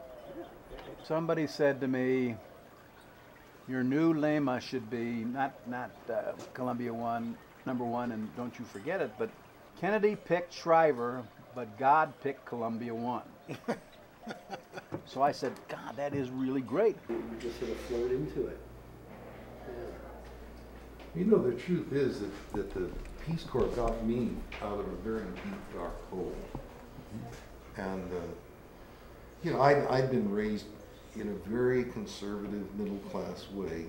Somebody said to me, your new lema should be not Colombia I, #1, and don't you forget it, but Kennedy picked Shriver, but God picked Colombia I. So I said, God, that is really great. You just sort of flowed into it. Yeah. The truth is that the Peace Corps got me out of a very deep, dark hole. And, I'd been raised in a very conservative, middle-class way,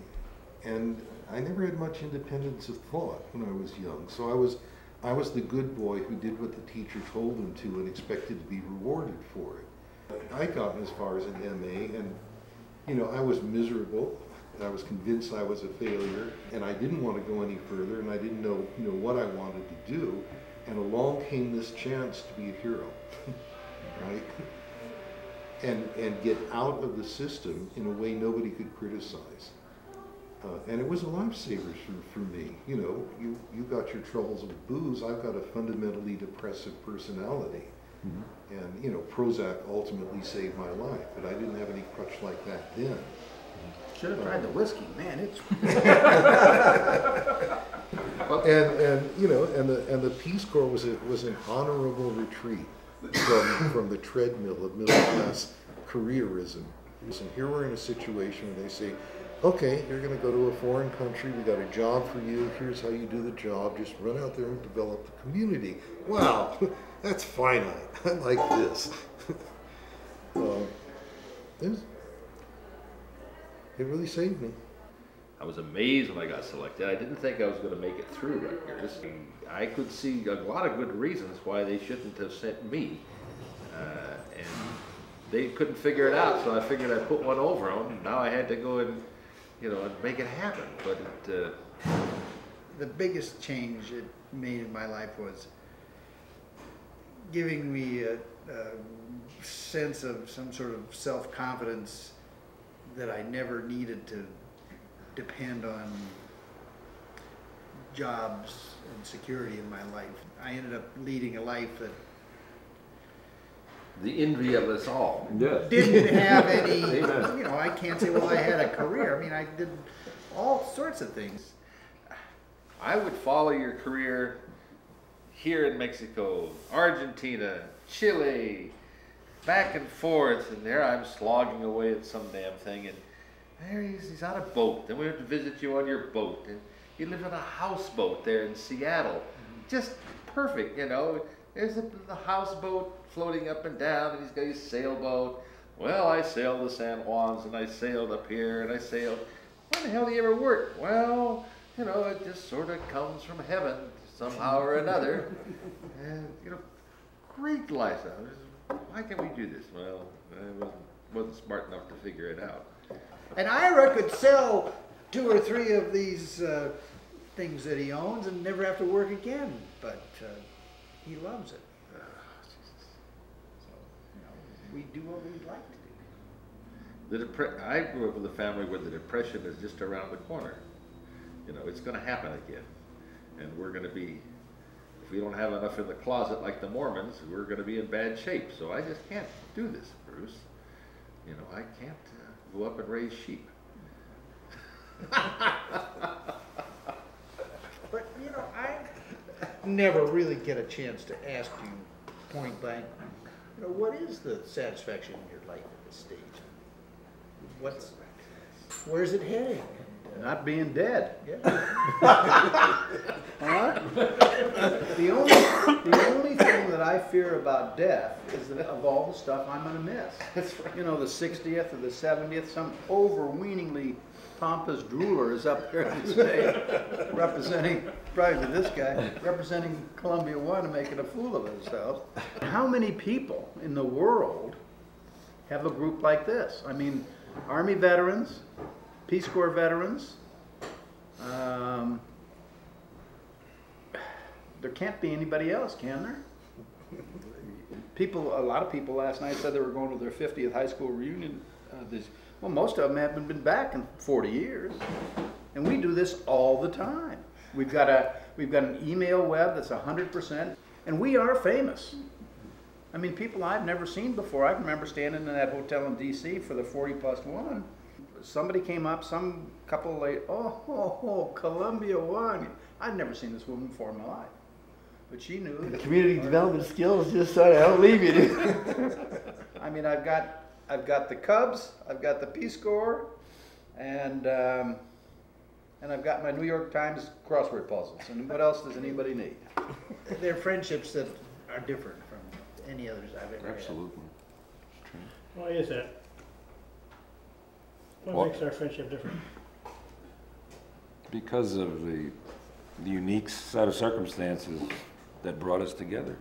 and I never had much independence of thought when I was young. So I was the good boy who did what the teacher told him to and expected to be rewarded for it. I'd gotten as far as an MA, and I was miserable. I was convinced I was a failure, and I didn't want to go any further, and I didn't know what I wanted to do. And along came this chance to be a hero, right? and get out of the system in a way nobody could criticize. And it was a lifesaver for me. You know, you got your troubles with booze, I've got a fundamentally depressive personality. Mm-hmm. And, you know, Prozac ultimately saved my life, but I didn't have any crutch like that then. Should have tried the whiskey, man. It's and you know, and the Peace Corps was an honorable retreat from the treadmill of middle class careerism. And here we're in a situation where they say, okay, you're going to go to a foreign country, we got a job for you, here's how you do the job, just run out there and develop the community. Wow, that's finite. I like this. It really saved me. I was amazed when I got selected. I didn't think I was going to make it through Rutgers. I could see a lot of good reasons why they shouldn't have sent me. And they couldn't figure it out, so I figured I'd put one over them. And now I had to go and, you know, and make it happen. But the biggest change it made in my life was giving me a sense of some sort of self-confidence that I never needed to depend on jobs and security in my life. I ended up leading a life that the envy of us all. Yes. Didn't have any, you know, I can't say, well, I had a career. I mean, I did all sorts of things. I would follow your career here in Mexico, Argentina, Chile, back and forth, and there I'm slogging away at some damn thing, and there he's on a boat. Then we went to visit you on your boat, and you live in a houseboat there in Seattle. Just perfect, you know. There's the houseboat floating up and down, and he's got his sailboat. Well, I sailed the San Juans, and I sailed up here, and I sailed. When the hell do you ever work? Well, you know, it just sort of comes from heaven somehow or another. And, you know, great lifestyle. Why can't we do this? Well, I wasn't smart enough to figure it out. And Ira could sell 2 or 3 of these things that he owns and never have to work again, but he loves it. So, you know, we do what we'd like to do. I grew up with a family where the depression is just around the corner. You know, it's going to happen again. And we're going to be, if we don't have enough in the closet like the Mormons, we're going to be in bad shape. So I just can't do this, Bruce. You know, I can't go up and raise sheep. But, you know, I never really get a chance to ask you point blank, you know, what is the satisfaction in your life at this stage? Where's it heading? Not being dead. Yeah. Huh? The only thing that I fear about death is that of all the stuff I'm going to miss. That's right. You know, the 60th or the 70th, some overweeningly pompous drooler is up there on the stage representing, probably to this guy, representing Colombia I and making a fool of himself. How many people in the world have a group like this? I mean, Army veterans, Peace Corps veterans. There can't be anybody else, can there? A lot of people last night said they were going to their 50th high school reunion. Well, most of them haven't been back in 40 years, and we do this all the time. We've got an email web that's 100%, and we are famous. I mean, people I've never seen before. I remember standing in that hotel in D.C. for the 40+1. Somebody came up, some couple late, oh, Colombia I. I'd never seen this woman before in my life. But she knew. The community development skills just sort of don't leave you, dude. I mean, I've got the Cubs, I've got the Peace Corps, and I've got my New York Times crossword puzzles. And what else does anybody need? They're friendships that are different from any others I've ever had. Absolutely. Why is that? What makes our friendship different? Because of the unique set of circumstances that brought us together.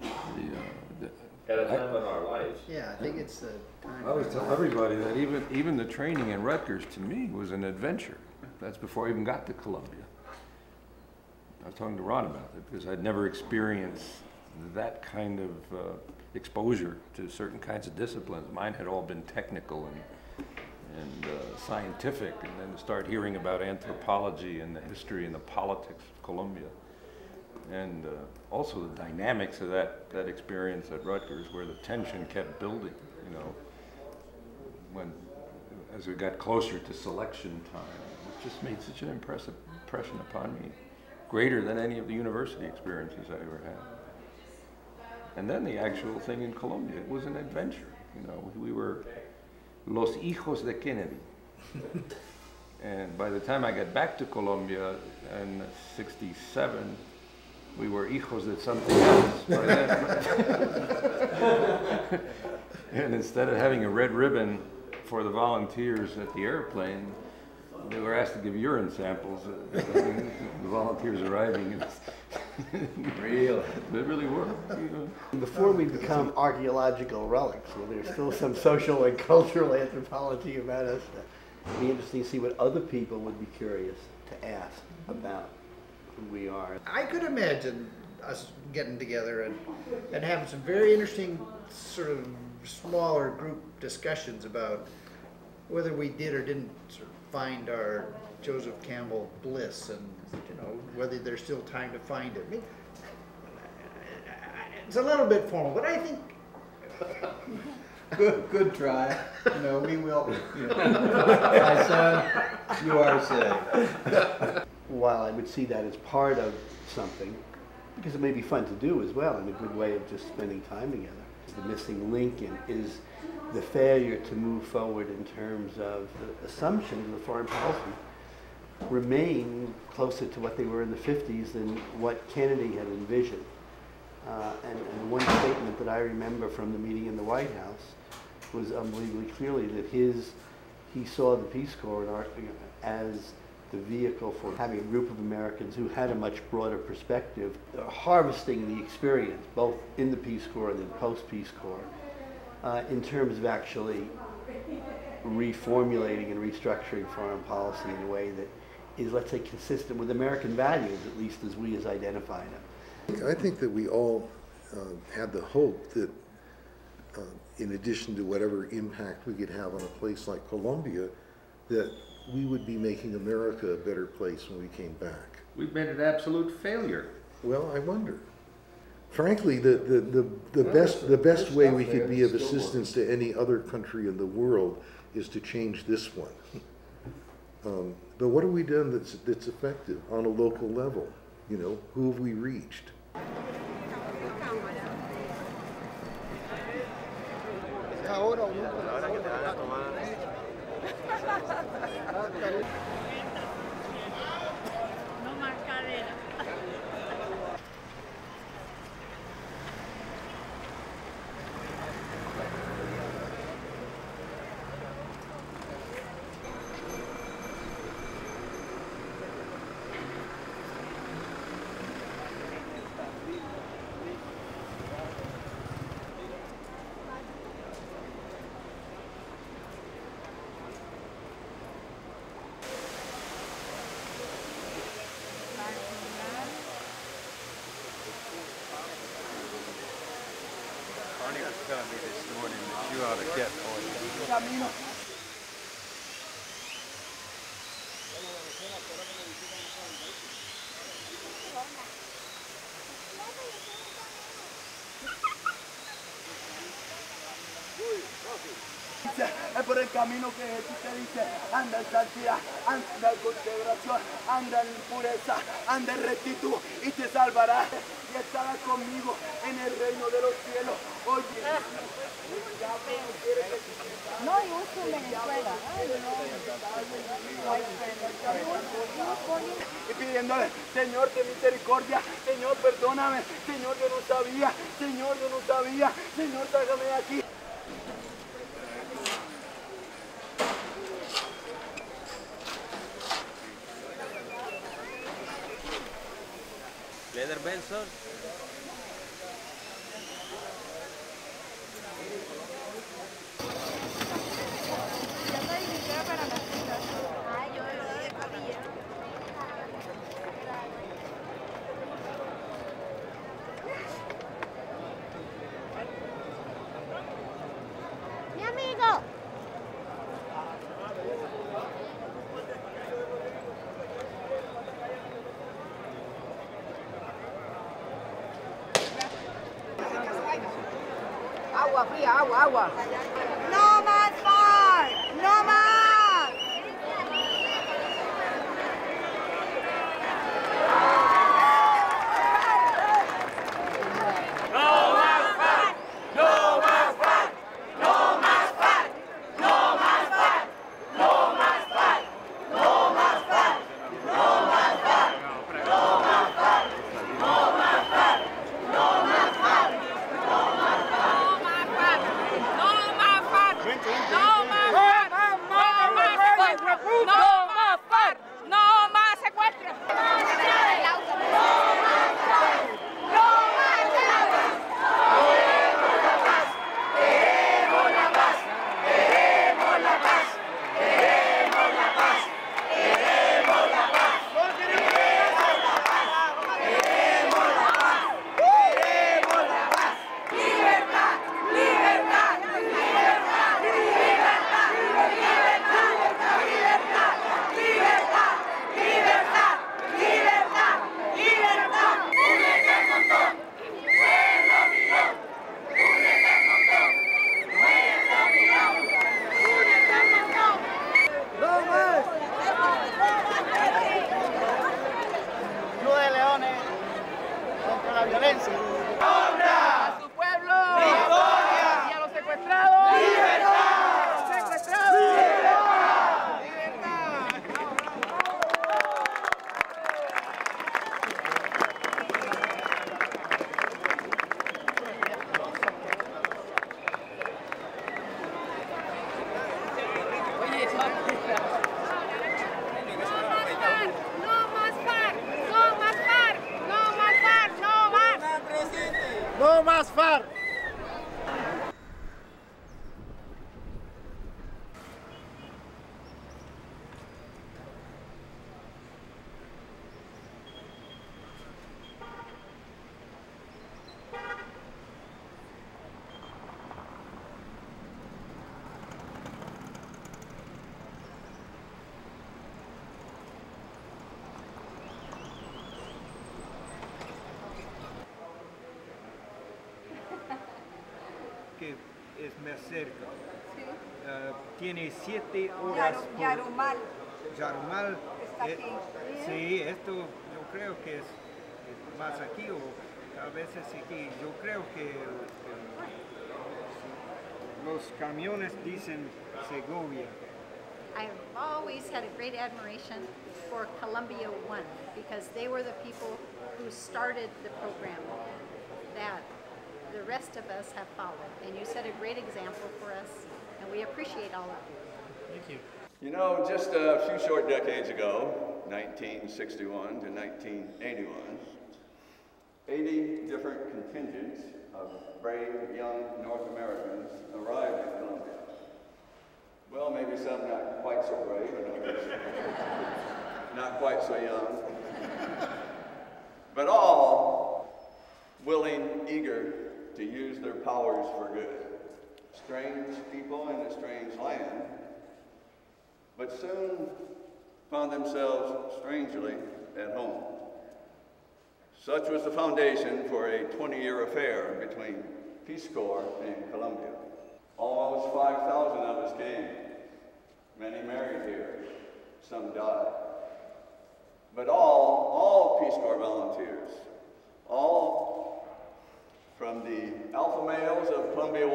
At a time in our lives. Yeah, I think it's the time. I always tell everybody that even the training in Rutgers to me was an adventure. That's before I even got to Columbia. I was talking to Ron about it because I'd never experienced that kind of exposure to certain kinds of disciplines. Mine had all been technical and scientific, and then to start hearing about anthropology and the history and the politics of Colombia. And also the dynamics of that experience at Rutgers, where the tension kept building, you know, as we got closer to selection time. It just made such an impression upon me, greater than any of the university experiences I ever had. And then the actual thing in Colombia, it was an adventure. You know, we were los hijos de Kennedy. And by the time I got back to Colombia in '67, we were hijos de something else by then. And instead of having a red ribbon for the volunteers at the airplane, they were asked to give urine samples. The volunteers arriving. Real. They really were. You know. Before we become archaeological relics, where there's still some social and cultural anthropology about us, it'd be interesting to see what other people would be curious to ask about who we are. I could imagine us getting together and having some very interesting sort of smaller group discussions about whether we did or didn't sort of find our Joseph Campbell bliss, and you know, whether there's still time to find it. I mean, it's a little bit formal, but I think Good try. You know, we will. You know. My son, you are safe. While I would see that as part of something, because it may be fun to do as well, and a good way of just spending time together. The missing link is the failure to move forward in terms of the assumptions of the foreign policy remain closer to what they were in the 50s than what Kennedy had envisioned. And one statement that I remember from the meeting in the White House was unbelievably clearly that he saw the Peace Corps as the vehicle for having a group of Americans who had a much broader perspective, harvesting the experience, both in the Peace Corps and in post-Peace Corps, in terms of actually reformulating and restructuring foreign policy in a way that is, let's say, consistent with American values, at least as we as identify them. I think that we all had the hope that in addition to whatever impact we could have on a place like Colombia, that we would be making America a better place when we came back. We've been an absolute failure. Well, I wonder. Frankly, the best way we could be of assistance to any other country in the world is to change this one. But what have we done that's effective on a local level? You know, who have we reached? No más cadera. Barney was telling me this morning that you ought to get one. Es por el camino que Jesús te dice, anda en santidad, anda en consagración, anda en pureza, anda en rectitud y te salvarás y estarás conmigo en el reino de los cielos. Oye, No, you was from Venezuela. y pidiéndole, Señor, ten misericordia, Señor, perdóname, Señor, yo no sabía, Señor, yo no sabía, Señor, sácame de aquí. Leder Benson. go. Agua fría, agua, agua. No más far, no más. No más FARC. Que es más cerca. Tiene 7 horas. Yarumal. Yarumal. Está aquí. Sí, esto yo creo que es más aquí o a veces aquí. Yo creo que los camiones dicen Segovia. I've always had a great admiration for Colombia I because they were the people who started the program that the rest of us have followed. And you set a great example for us, and we appreciate all of you. Thank you. You know, just a few short decades ago, 1961 to 1981, 80 different contingents of brave young North Americans arrived in Colombia. Well, maybe some not quite so brave, and others not quite so young. But all willing, eager to use their powers for good. Strange people in a strange land, but soon found themselves strangely at home. Such was the foundation for a 20-year affair between Peace Corps and Colombia. Almost 5,000 of us came. Many married here, some died. But all Peace Corps volunteers, all from the alpha males of Colombia I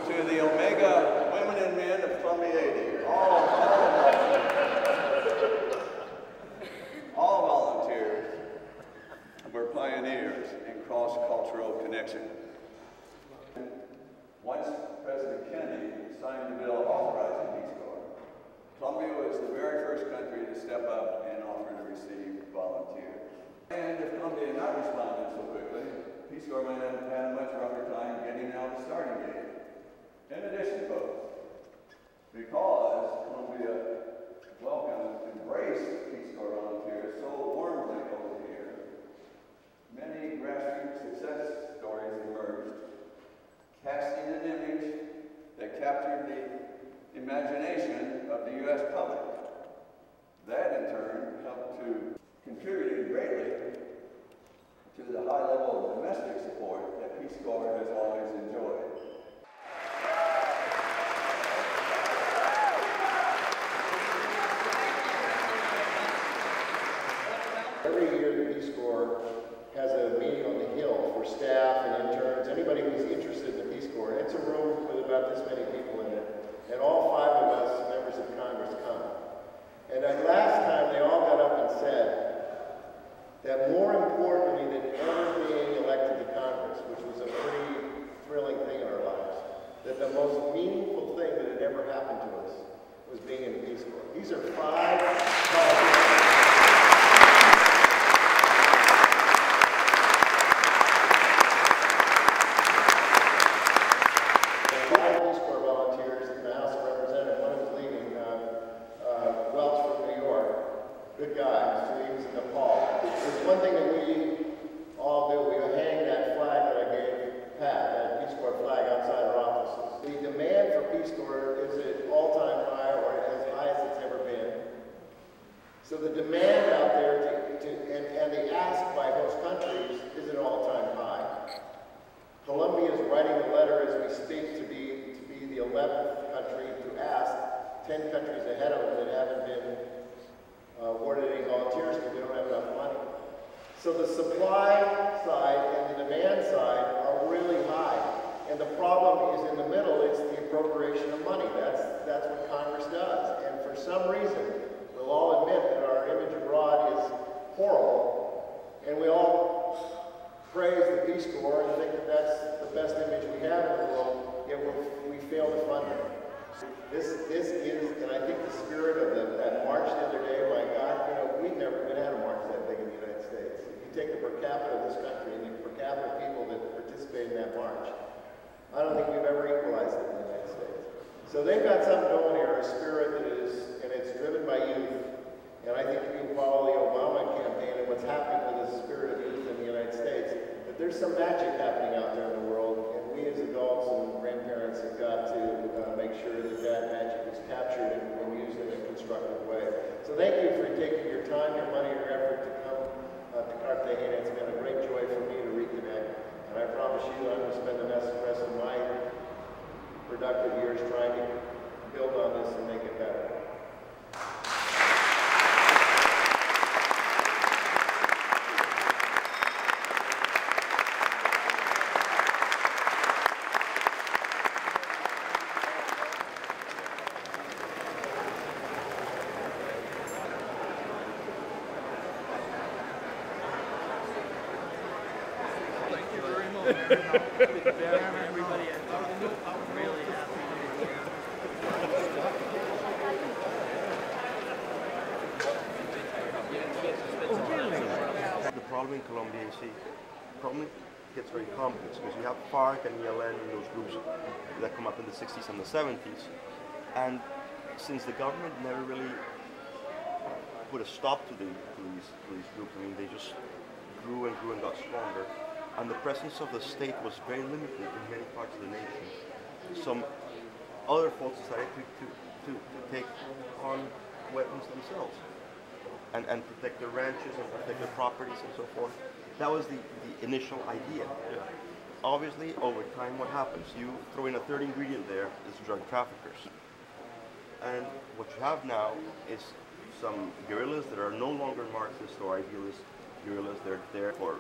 to the omega women and men of Colombia I, all volunteers were pioneers in cross-cultural connection. Once President Kennedy signed the bill authorizing Peace Corps, Colombia was the very first country to step up and offer to receive volunteers. And if Colombia had not responded so quickly, Peace Corps might have had a much rougher time getting out the starting gate. In addition, folks, because Colombia welcomed, embraced Peace Corps volunteers so warmly over here, many grassroots success stories emerged captured the imagination of the U.S. public. That in turn helped to contribute greatly to the high level of domestic support that Peace Corps has always enjoyed. Every year the Peace Corps has a meeting on the Hill for staff and interns, anybody who's interested in the Peace Corps. It's a room with about this many people in it, and all 5 of us, members of Congress, come. And last time they all got up and said that more importantly than ever being elected to Congress, which was a pretty thrilling thing in our lives, that the most meaningful thing that had ever happened to us was being in the Peace Corps. These are 5 So the demand out there and the ask by host countries is at an all-time high. Colombia is writing a letter as we speak to be the 11th country to ask. 10 countries ahead of them that haven't been awarded any volunteers because they don't have enough money. So the supply side and the demand side are really high. And the problem is in the middle, it's the appropriation of money. That's what Congress does. And for some reason, we'll all admit that our image abroad is horrible, and we all praise the Peace Corps and think that that's the best image we have in the world, yet we fail to fund it. This is, and I think the spirit of that march the other day, my God, you know, we've never even had a march that big in the United States. If you take the per capita of this country and the per capita people that participate in that march, I don't think we've ever equalized it in the United States. So they've got something going here, a spirit that is, and it's driven by youth. And I think if you follow the Obama campaign and what's happening with the spirit of youth in the United States, that there's some magic happening out there in the world, and we as adults and grandparents have got to make sure that that magic is captured and used in a constructive way. So thank you for taking your time, your money, your effort to come to Cartagena. It's been a great joy for me to reconnect, and I promise you I'm going to spend the rest of my productive years trying to build on this and make it better. The problem in Colombia, you see, problem gets very complex because you have FARC and ELN and those groups that come up in the 60s and the 70s. And since the government never really put a stop to these groups, I mean, they just grew and got stronger. And the presence of the state was very limited in many parts of the nation. Some other folks decided to take on weapons themselves and protect their ranches and protect their properties and so forth. That was the initial idea. Yeah. Obviously, over time, what happens? You throw in a third ingredient there, is drug traffickers. And what you have now is some guerrillas that are no longer Marxist or idealist guerrillas. They're there for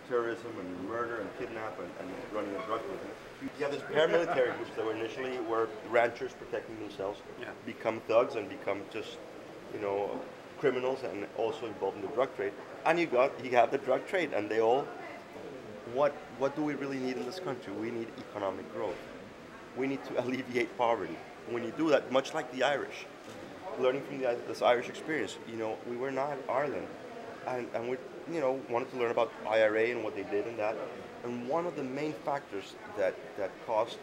terrorism and murder and kidnap and running a drug business. You have this paramilitary groups that initially were ranchers protecting themselves, become thugs and become just, you know, criminals and also involved in the drug trade. And you have the drug trade, and they all, what do we really need in this country? We need economic growth. We need to alleviate poverty. When you do that, much like the Irish, learning from this Irish experience, you know, we were not Ireland, and we, you know, wanted to learn about IRA and what they did in that. And one of the main factors that caused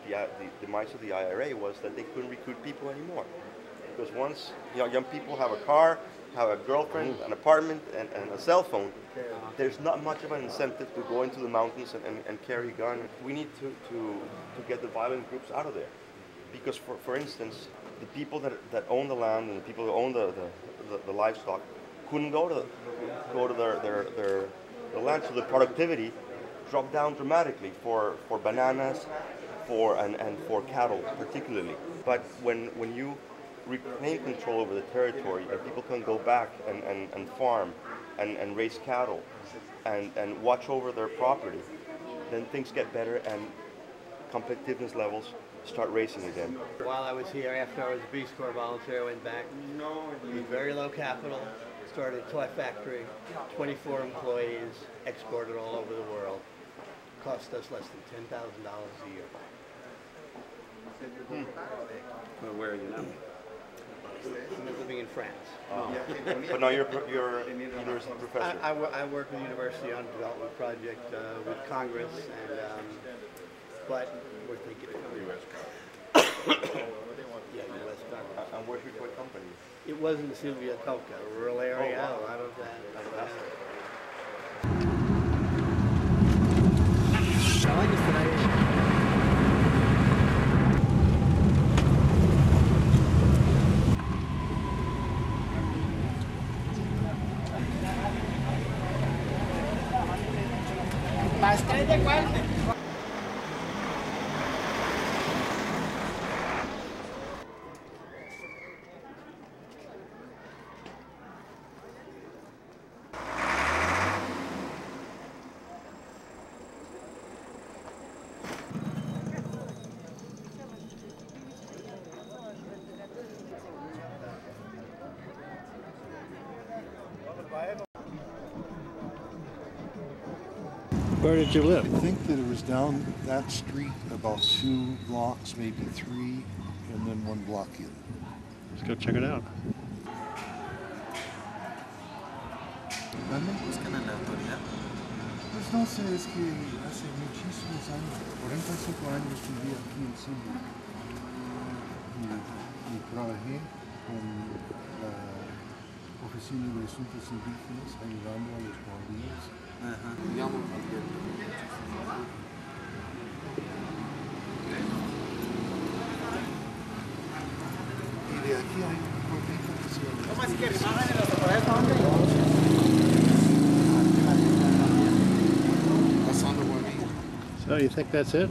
the demise of the IRA was that they couldn't recruit people anymore. Because once young people have a car, have a girlfriend, an apartment, and a cell phone, there's not much of an incentive to go into the mountains and carry a gun. We need to get the violent groups out of there. because for instance, the people that own the land and the people who own the livestock couldn't go to their land, so the productivity dropped down dramatically for bananas, and for cattle particularly. But when you reclaim control over the territory and people can go back and farm and raise cattle and watch over their property, then things get better and competitiveness levels start racing again. While I was here, after I was a Peace Corps volunteer, I went back with very low capital, started a toy factory, 24 employees, exported all over the world. Cost us less than $10,000 a year. Well, where are you now? I'm living in France. Oh. But now you're a university professor. I work with the university on a development project with Congress, and but we're thinking of U.S. Yeah, U.S. Congress. And where's your toy company? It was in Sylvia Coca, a rural area. Oh, wow. A lot of that. Bastante fuerte. Where did you live? I think that it was down that street about 2 blocks, maybe 3, and then 1 block in. Let's go check it out. ¿Buscan a la autoridad? Pues no sé, es que hace muchísimos años, 45 años viví aquí en Silvia. Y trabajé con la Oficina de Asuntos Indígenas, ayudando a los guardias. Digamos, y de aquí hay un pueblito que se llama... ¿Cómo así que rimaban en los aparatos, hombre? Pasando por ahí. So you think that's it?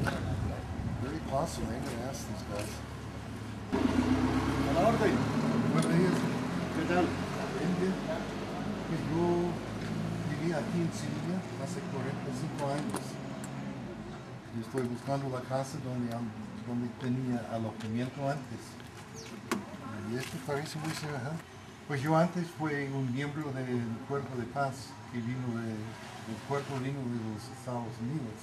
Very possible. I'm going to ask these guys. A la orden. Buenos días. ¿Qué tal? Bien. Pues yo viví aquí en Silvia hace 45 años. Y estoy buscando la casa donde tenía alojamiento antes. Y esto parece muy semejante. Pues yo antes fui un miembro del Cuerpo de Paz que vino del Cuerpo vino de los Estados Unidos.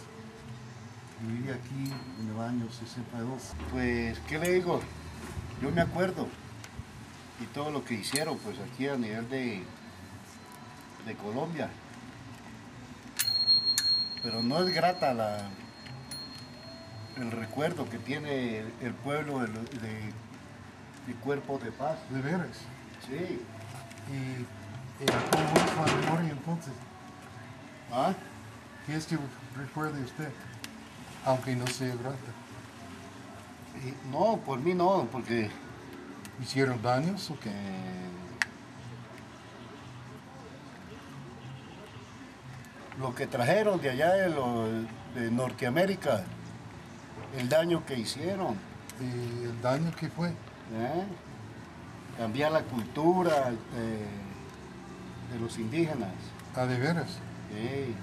Y viví aquí en el año 62. Pues, ¿qué le digo? Yo me acuerdo. Y todo lo que hicieron, pues aquí a nivel de Colombia. Pero no es grata el recuerdo que tiene el pueblo de Cuerpo de Paz. ¿De veras? Sí. ¿Y cómo es la memoria entonces? ¿Ah? ¿Qué es que recuerde usted? Aunque no sea grata. No, por mí no, porque... ¿Hicieron daños o qué? Lo que trajeron de allá de Norteamérica, el daño que hicieron. ¿Y el daño que fue? Cambiar la cultura de los indígenas. ¿Ah, de veras? Sí.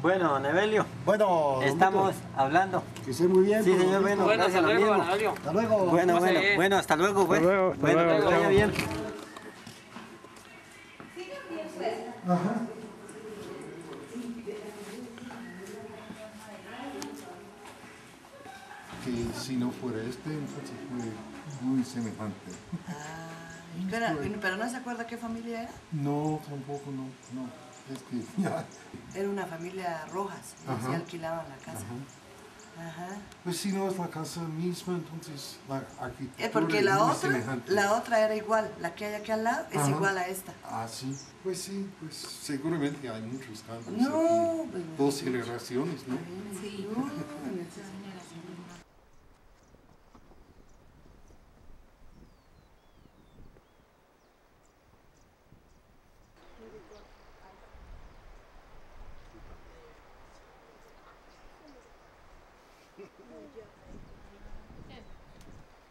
Bueno, Nevelio. Bueno, estamos hablando. Que esté muy bien. Sí, señor, bueno, gracias, hasta luego, mismo. Nevelio. Hasta luego. Bueno, hasta luego, pues. Bueno, que vaya bien. Ajá. Que si no fuera entonces fue muy semejante. Pero no se acuerda qué familia era. No, tampoco, no. Es que ya... Era una familia Rojas, y así alquilaban la casa. Ajá. Pues si no es la casa misma, entonces la arquitectura Porque es la muy otra, semejante. la otra era igual, la que hay aquí al lado es Ajá. igual a esta. Ah, sí. Pues seguramente hay muchos cambios No, aquí. pues, 2 generaciones, ¿no? Sí.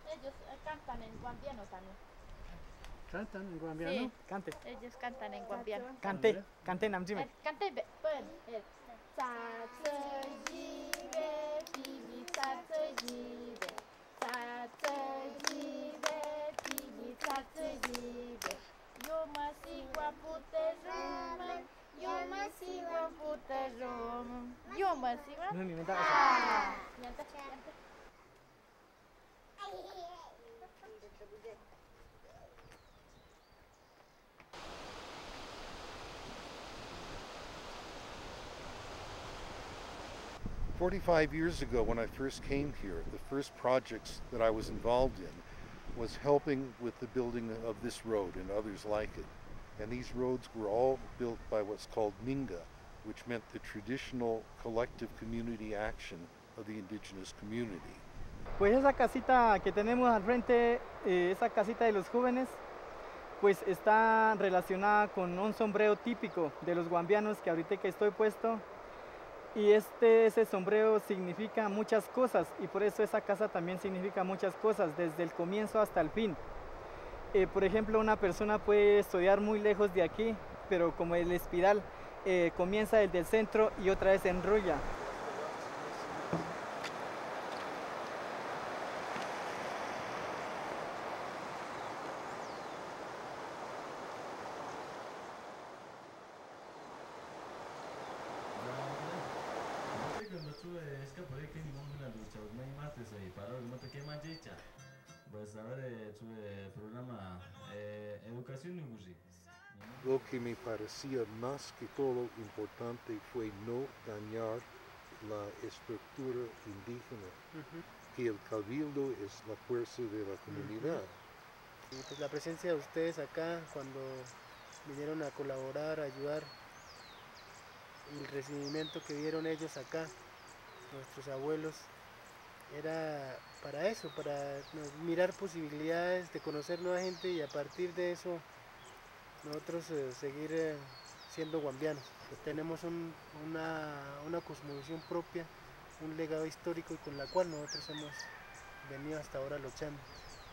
Ellos cantan en guambiano también. ¿Cantan en guambiano? Sí, cante. Ellos cantan en guambiano. Cante, cante namjime. Cante, Tsatsjibe, bibi tsatsjibe. Tsatsjibe, bibi tsatsjibe. Yomasiwa puteroma, yomasiwa puteroma. Yomasiwa. No, ni me da. Yanta, yanta. 45 years ago, when I first came here, the first projects that I was involved in was helping with the building of this road and others like it. And these roads were all built by what's called Minga, which meant the traditional collective community action of the indigenous community. Pues esa casita que tenemos al frente, esa casita de los jóvenes, pues está relacionada con un sombrero típico de los guambianos que ahorita que estoy puesto. Y ese sombrero significa muchas cosas y por eso esa casa también significa muchas cosas, desde el comienzo hasta el fin. Por ejemplo, una persona puede estudiar muy lejos de aquí, pero como el espiral comienza desde el centro y otra vez se enrolla. Lo que me parecía más que todo importante fue no dañar la estructura indígena, que el cabildo es la fuerza de la comunidad. Y pues la presencia de ustedes acá, cuando vinieron a colaborar, a ayudar, y el recibimiento que dieron ellos acá, nuestros abuelos, era para eso, para mirar posibilidades de conocer nueva gente y a partir de eso nosotros seguir siendo guambianos. Tenemos una cosmovisión propia, un legado histórico y con la cual nosotros hemos venido hasta ahora luchando.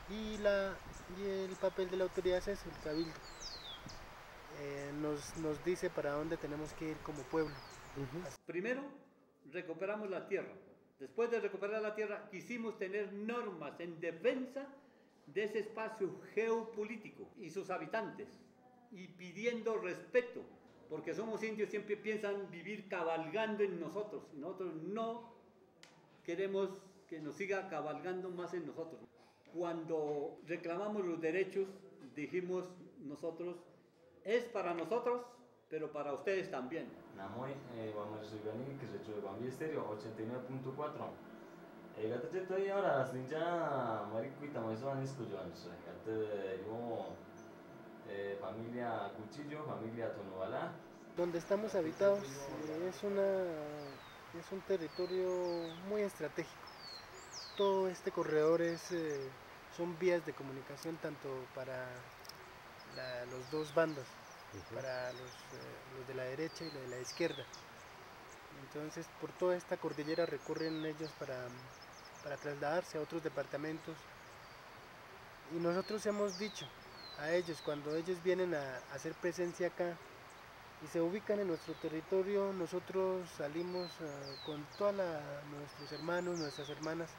Y el papel de la autoridad es eso, el cabildo. Nos dice para dónde tenemos que ir como pueblo. Primero, recuperamos la tierra. Después de recuperar la tierra, quisimos tener normas en defensa de ese espacio geopolítico y sus habitantes, y pidiendo respeto, porque somos indios, siempre piensan vivir cabalgando en nosotros. Nosotros no queremos que nos siga cabalgando más en nosotros. Cuando reclamamos los derechos, dijimos nosotros, es para nosotros, pero para ustedes también. Namoy, vamos a subir que se echó de Bambi Estéreo 89.4. Gata estoy ahora, sinja maricuita, me hizo anisco yo antes. Gata yo familia Cuchillo, familia Tonobalá. Donde estamos habitados es un territorio muy estratégico. Todo este corredor son vías de comunicación tanto para los dos bandos, para los de la derecha y los de la izquierda. Entonces por toda esta cordillera recorren ellos para trasladarse a otros departamentos y nosotros hemos dicho a ellos, cuando ellos vienen a hacer presencia acá y se ubican en nuestro territorio, nosotros salimos con todos nuestros hermanos, nuestras hermanas,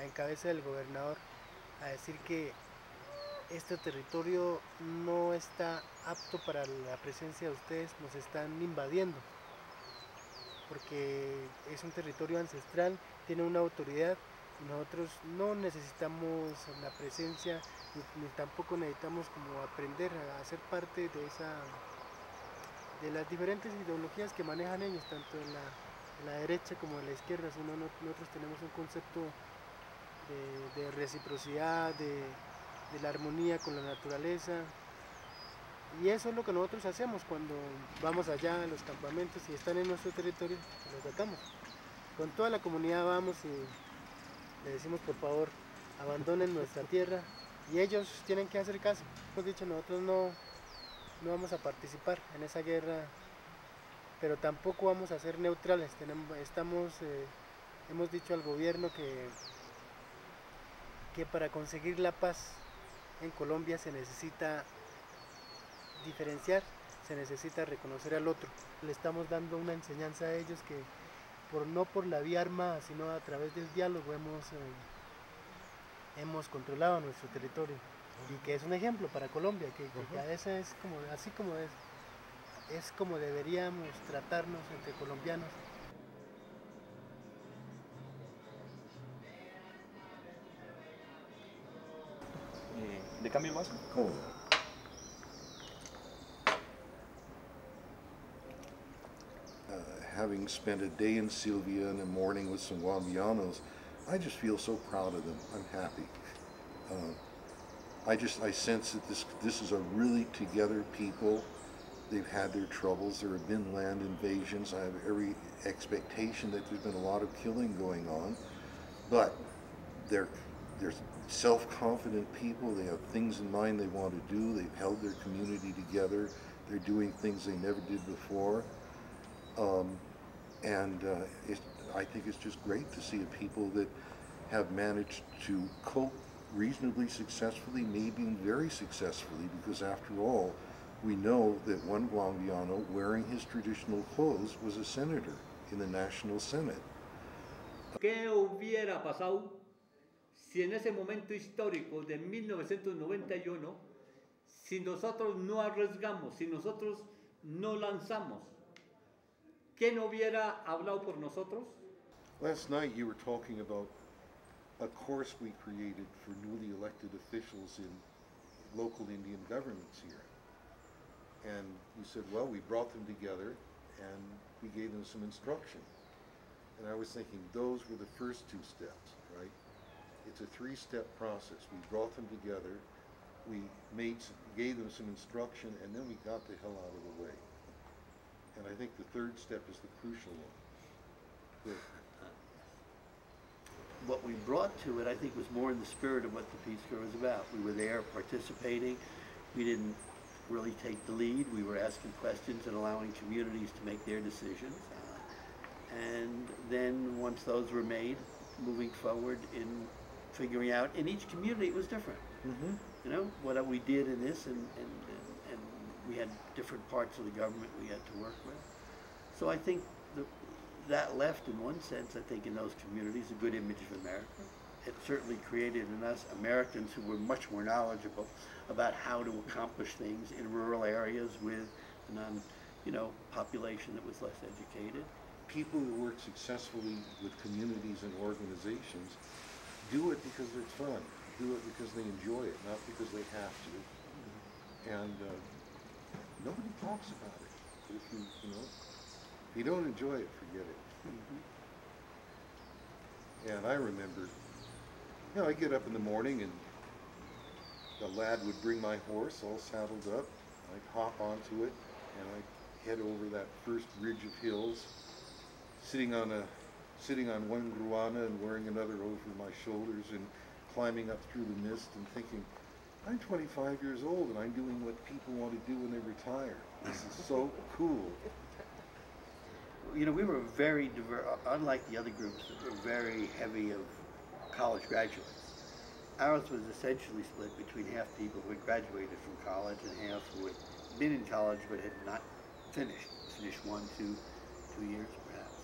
en cabeza del gobernador, a decir que este territorio no está apto para la presencia de ustedes, nos están invadiendo, porque es un territorio ancestral, tiene una autoridad, y nosotros no necesitamos la presencia, ni tampoco necesitamos como aprender a ser parte de las diferentes ideologías que manejan ellos, tanto la derecha como de la izquierda, sino nosotros tenemos un concepto de reciprocidad, de la armonía con la naturaleza. Y eso es lo que nosotros hacemos cuando vamos allá a los campamentos y están en nuestro territorio, los sacamos. Con toda la comunidad vamos y le decimos por favor, abandonen nuestra tierra y ellos tienen que hacer caso. Hemos dicho, nosotros no vamos a participar en esa guerra, pero tampoco vamos a ser neutrales. Hemos dicho al gobierno que para conseguir la paz en Colombia se necesita diferenciar, se necesita reconocer al otro. Le estamos dando una enseñanza a ellos que no por la vía armada, sino a través del diálogo hemos controlado nuestro territorio y que es un ejemplo para Colombia, que esa es como, así como es como deberíamos tratarnos entre colombianos. ¿De cambio más? ¿Cómo? Having spent a day in Sylvia and a morning with some Guambianos, I just feel so proud of them. I'm happy. I sense that this is a really together people. They've had their troubles. There have been land invasions. I have every expectation that there's been a lot of killing going on, but they're self-confident people. They have things in mind they want to do. They've held their community together. They're doing things they never did before. I think it's just great to see a people that have managed to cope reasonably successfully, maybe very successfully, because after all, we know that one Guambiano wearing his traditional clothes was a senator in the National Senate. ¿Qué hubiera pasado si en ese momento histórico de 1991, si nosotros no arriesgamos, si nosotros no lanzamos? ¿Quién hubiera hablado por nosotros? Last night you were talking about a course we created for newly elected officials in local Indian governments here. And you said, well, we brought them together and we gave them some instruction. And I was thinking those were the first two steps, right? It's a three-step process. We brought them together, we gave them some instruction, and then we got the hell out of the way. And I think the third step is the crucial one. What we brought to it, I think, was more in the spirit of what the Peace Corps was about. We were there participating. We didn't really take the lead. We were asking questions and allowing communities to make their decisions. And then once those were made, moving forward in figuring out, in each community it was different. Mm-hmm. You know, what we did in this, and we had different parts of the government we had to work with. So I think that left, in one sense, I think in those communities, a good image of America. It certainly created in us Americans who were much more knowledgeable about how to accomplish things in rural areas with population that was less educated. People who work successfully with communities and organizations do it because they're fun, do it because they enjoy it, not because they have to. And nobody talks about it. But if you don't enjoy it, forget it. And I remember, I get up in the morning and the lad would bring my horse all saddled up. I'd hop onto it and I'd head over that first ridge of hills, sitting on one gruana and wearing another over my shoulders and climbing up through the mist and thinking, I'm 25 years old and I'm doing what people want to do when they retire. This is so cool. We were very diverse, unlike the other groups that were very heavy of college graduates. Ours was essentially split between half people who had graduated from college and half who had been in college but had not finished 1, 2 years perhaps.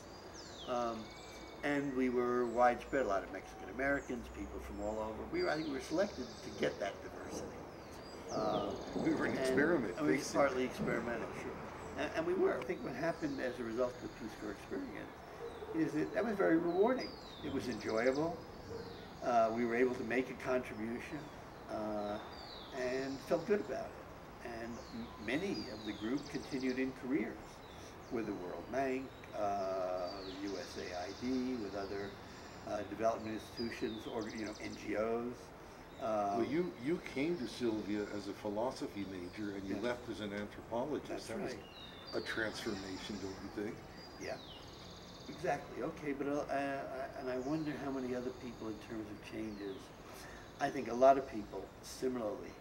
And we were widespread, a lot of Mexican Americans, people from all over. I think we were selected to get that diversity. We were an experiment. We were partly experimental, sure. And we were. I think what happened as a result of the Peace Corps experience is that was very rewarding. It was enjoyable. We were able to make a contribution and felt good about it. And many of the group continued in careers with the World Bank, USAID, with other development institutions, or NGOs. Well, you came to Sylvia as a philosophy major, and you left as an anthropologist. That's that right. was a transformation, don't you think? Yeah, exactly. Okay, but and I wonder how many other people, in terms of changes. I think a lot of people similarly.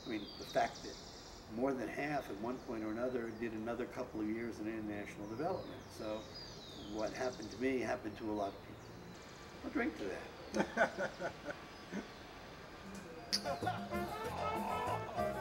I mean, the fact that more than half at one point or another did another couple of years in international development. So what happened to me happened to a lot of people. I'll drink to that.